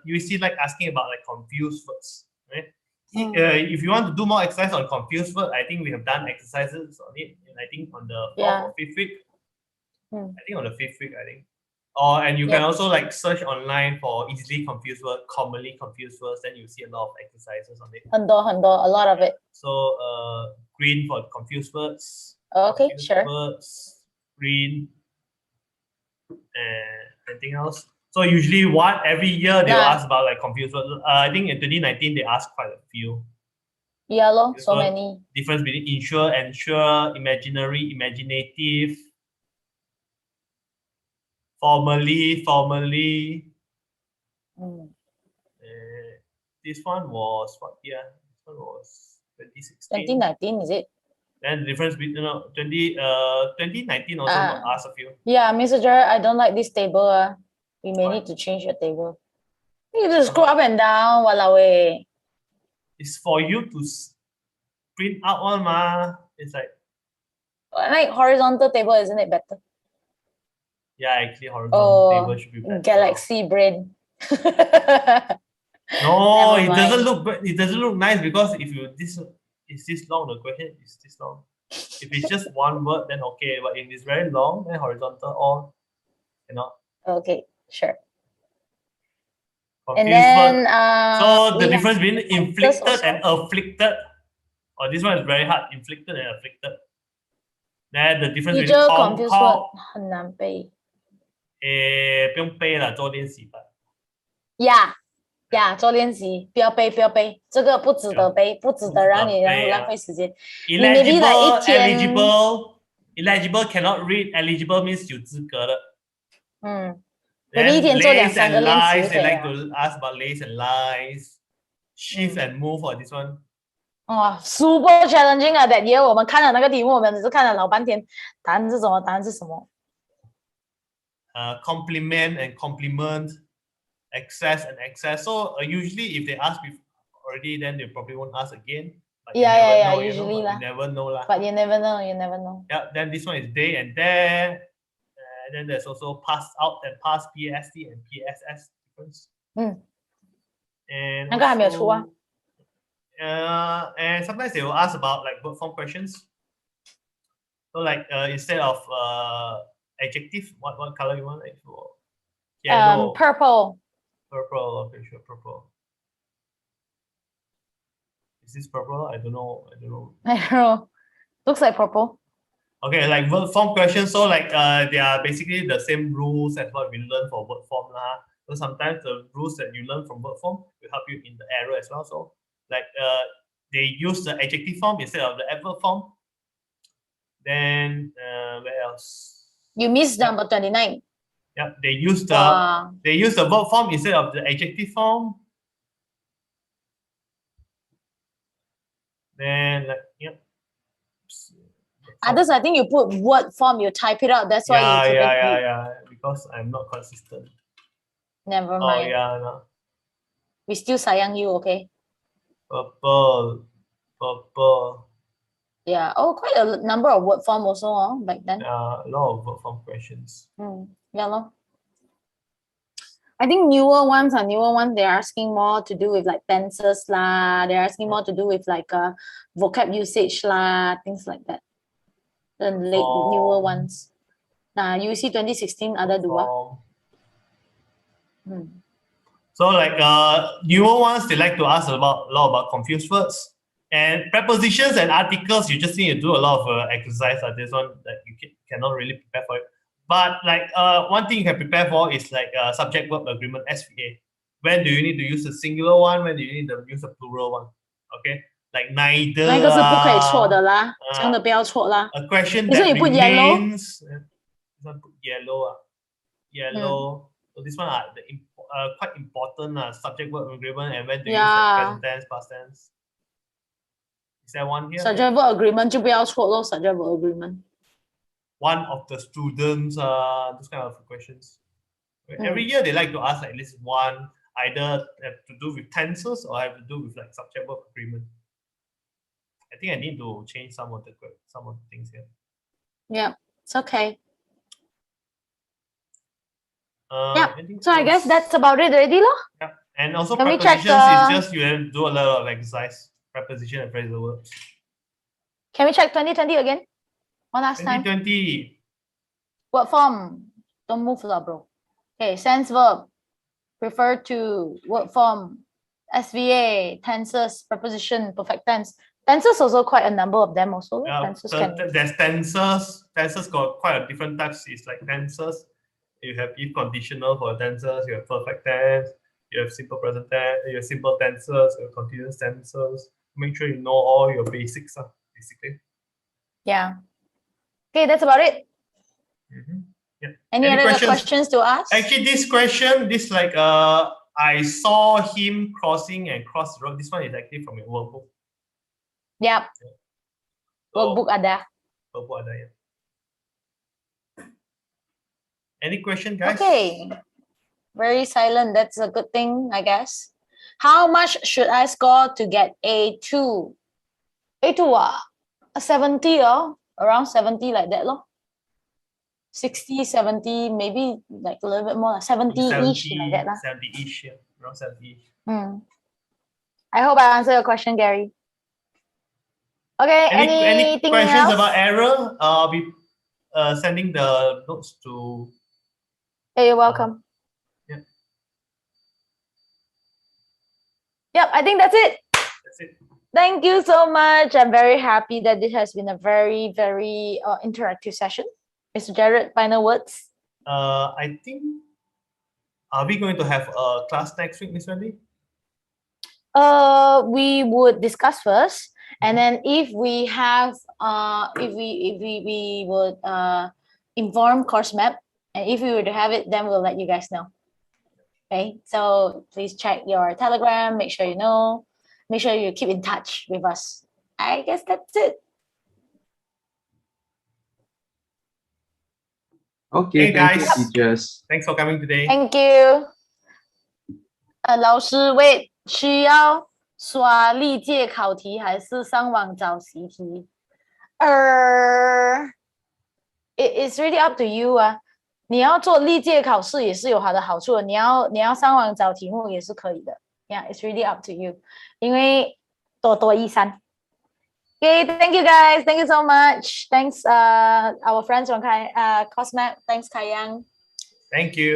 you see like asking about like confused words, right? If you want to do more exercise on confused word, I think we have done exercises on it, and I think on the 4th or 5th week. I think on the 5th week, I think. And you can also like search online for easily confused words, commonly confused words, then you see a lot of exercises on it. 很多 a lot of it. So green for confused words. Okay, confused sure. Words, green, and anything else. So usually every year they'll ask about like confused words. I think in 2019 they asked quite a few. Yeah, so many. Difference between ensure, imaginary, imaginative, formally. This one was what year? This one was 2016. 2019, is it? Then the difference between 2019 also asked a few. Yeah, Mr. Jared, I don't like this table. We may need to change your table. You just scroll up and down, walao eh. It's for you to print out one ma. It's like horizontal table, isn't it better? Yeah, actually horizontal table should be better. Galaxy brain. No, it doesn't look nice because if you this long, the question is this long. If it's just one word, then okay. But if it's very long, then horizontal or cannot. Okay, sure. Confused and then so the difference between inflicted and afflicted. Oh, this one is very hard. Inflicted and afflicted. Then the difference between confused word 很难背。不用背了，做练习吧。做练习，不要背，这个不值得背，不值得让你浪费时间。Eligible cannot read. Eligible means 有资格的。maybe 一天做2-3个练习 They like to ask about lays and lies, shift and move for this one. Super challenging 啊 ！That year 我们看了那个题目，我们只是看了老半天，答案是什么？Complement and complement, excess and excess. So usually if they ask already, then they probably won't ask again. But usually you never know lah. But you never know. Yeah. Then this one is day and there. And then there's also pass out and pass, PAST and PSS difference. And 那个还没有出啊。And sometimes they will ask about like word form questions. So like instead of adjective, what color you want? Like for yellow. Purple. Okay, sure, purple. Is this purple? I don't know. Looks like purple. Okay, like word form questions. So like they are basically the same rules as what we learn for word form lah. So sometimes the rules that you learn from word form will help you in the error as well. So like they use the adjective form instead of the adverb form. Then where else? You missed number 29. Yeah, they use the verb form instead of the adjective form. Then like Others, I think you put word form, you type it out. That's why you yeah. Because I'm not consistent. Never mind. No. We still sayang you, okay? Purple. Yeah. Oh, quite a number of word form also back then. A lot of word form questions. Yeah, no. I think newer ones, they're asking more to do with like tenses lah. They're asking more to do with like vocab usage lah, things like that. The newer ones. UEC 2016 ada dua. So like newer ones, they like to ask a lot about confused words. And prepositions and articles, you just need to do a lot of exercise. This one that you cannot really prepare for it. But like one thing you can prepare for is like subject verb agreement, SVA. When do you need to use a singular one? When do you need to use a plural one? Okay, like neither. 那个是不可以错的啦，这样的不要错啦。A question So that you put yellow? remains. This one put yellow. Yellow. So this one are quite important subject verb agreement, and when do you use like present tense, past tense? Is there one here? Subject verb agreement 就不要错咯 subject verb agreement. One of the students, those kind of questions. Every year they like to ask like at least one, either have to do with tenses or have to do with like subject verb agreement. I think I need to change some of the things here. Yeah, it's okay. Yeah. So I guess that's about it already, lo. Yeah. And also Can we prepositions check is just you have to do a lot of exercise. Preposition and phrasal verbs. Can we check 2020 again? One last time. 2020. Word form. Don't move lah, bro. Okay, sense verb. Refer to. Word form. SVA. Tenses. Preposition. Perfect tense. Tenses also quite a number of them also. Tenses there's tenses. Tenses got quite a different types. It's like tenses. You have if conditional for tenses. You have perfect tense. You have simple present tense. You have simple tenses. You have continuous tenses. Make sure you know all your basics, basically. Yeah. Okay, that's about it. Yeah. Any other questions to ask? Actually, this question, I saw him crossing and cross the road. This one is actually from your workbook. Yep. Workbook ada. Workbook ada, yeah. Any question, guys? Okay. Very silent. That's a good thing, I guess. How much should I score to get A2? A2 70 around 70 like that lo. 60, 70, maybe like a little bit more, 70-ish like that lah. 70-ish, yeah. Around 70-ish. I hope I answered your question, Gary. Okay, any questions else? about error? I'll be sending the notes to... Hey, you're welcome. Yep, I think that's it. That's it. Thank you so much. I'm very happy that this has been a very, very interactive session. Mr. Jared, final words? I think, are we going to have a class next week, Miss Wendy? We would discuss first, and then if we have, if we would inform CourseMap, and if we were to have it, then we'll let you guys know. Okay, so please check your Telegram, make sure you know, make sure you keep in touch with us. I guess that's it. Okay, hey thank guys. you, teachers. Thanks for coming today. Thank you. 老师，wait，需要刷历届考题还是上网找习题？It's really up to you 啊。你要做历届考试也是有它的好处的，你要上网找题目也是可以的。Yeah, it's really up to you. 因为多多益善。Okay, thank you guys. Thank you so much. Thanks, our friends from CourseMap. Thanks, Kayang. Thank you.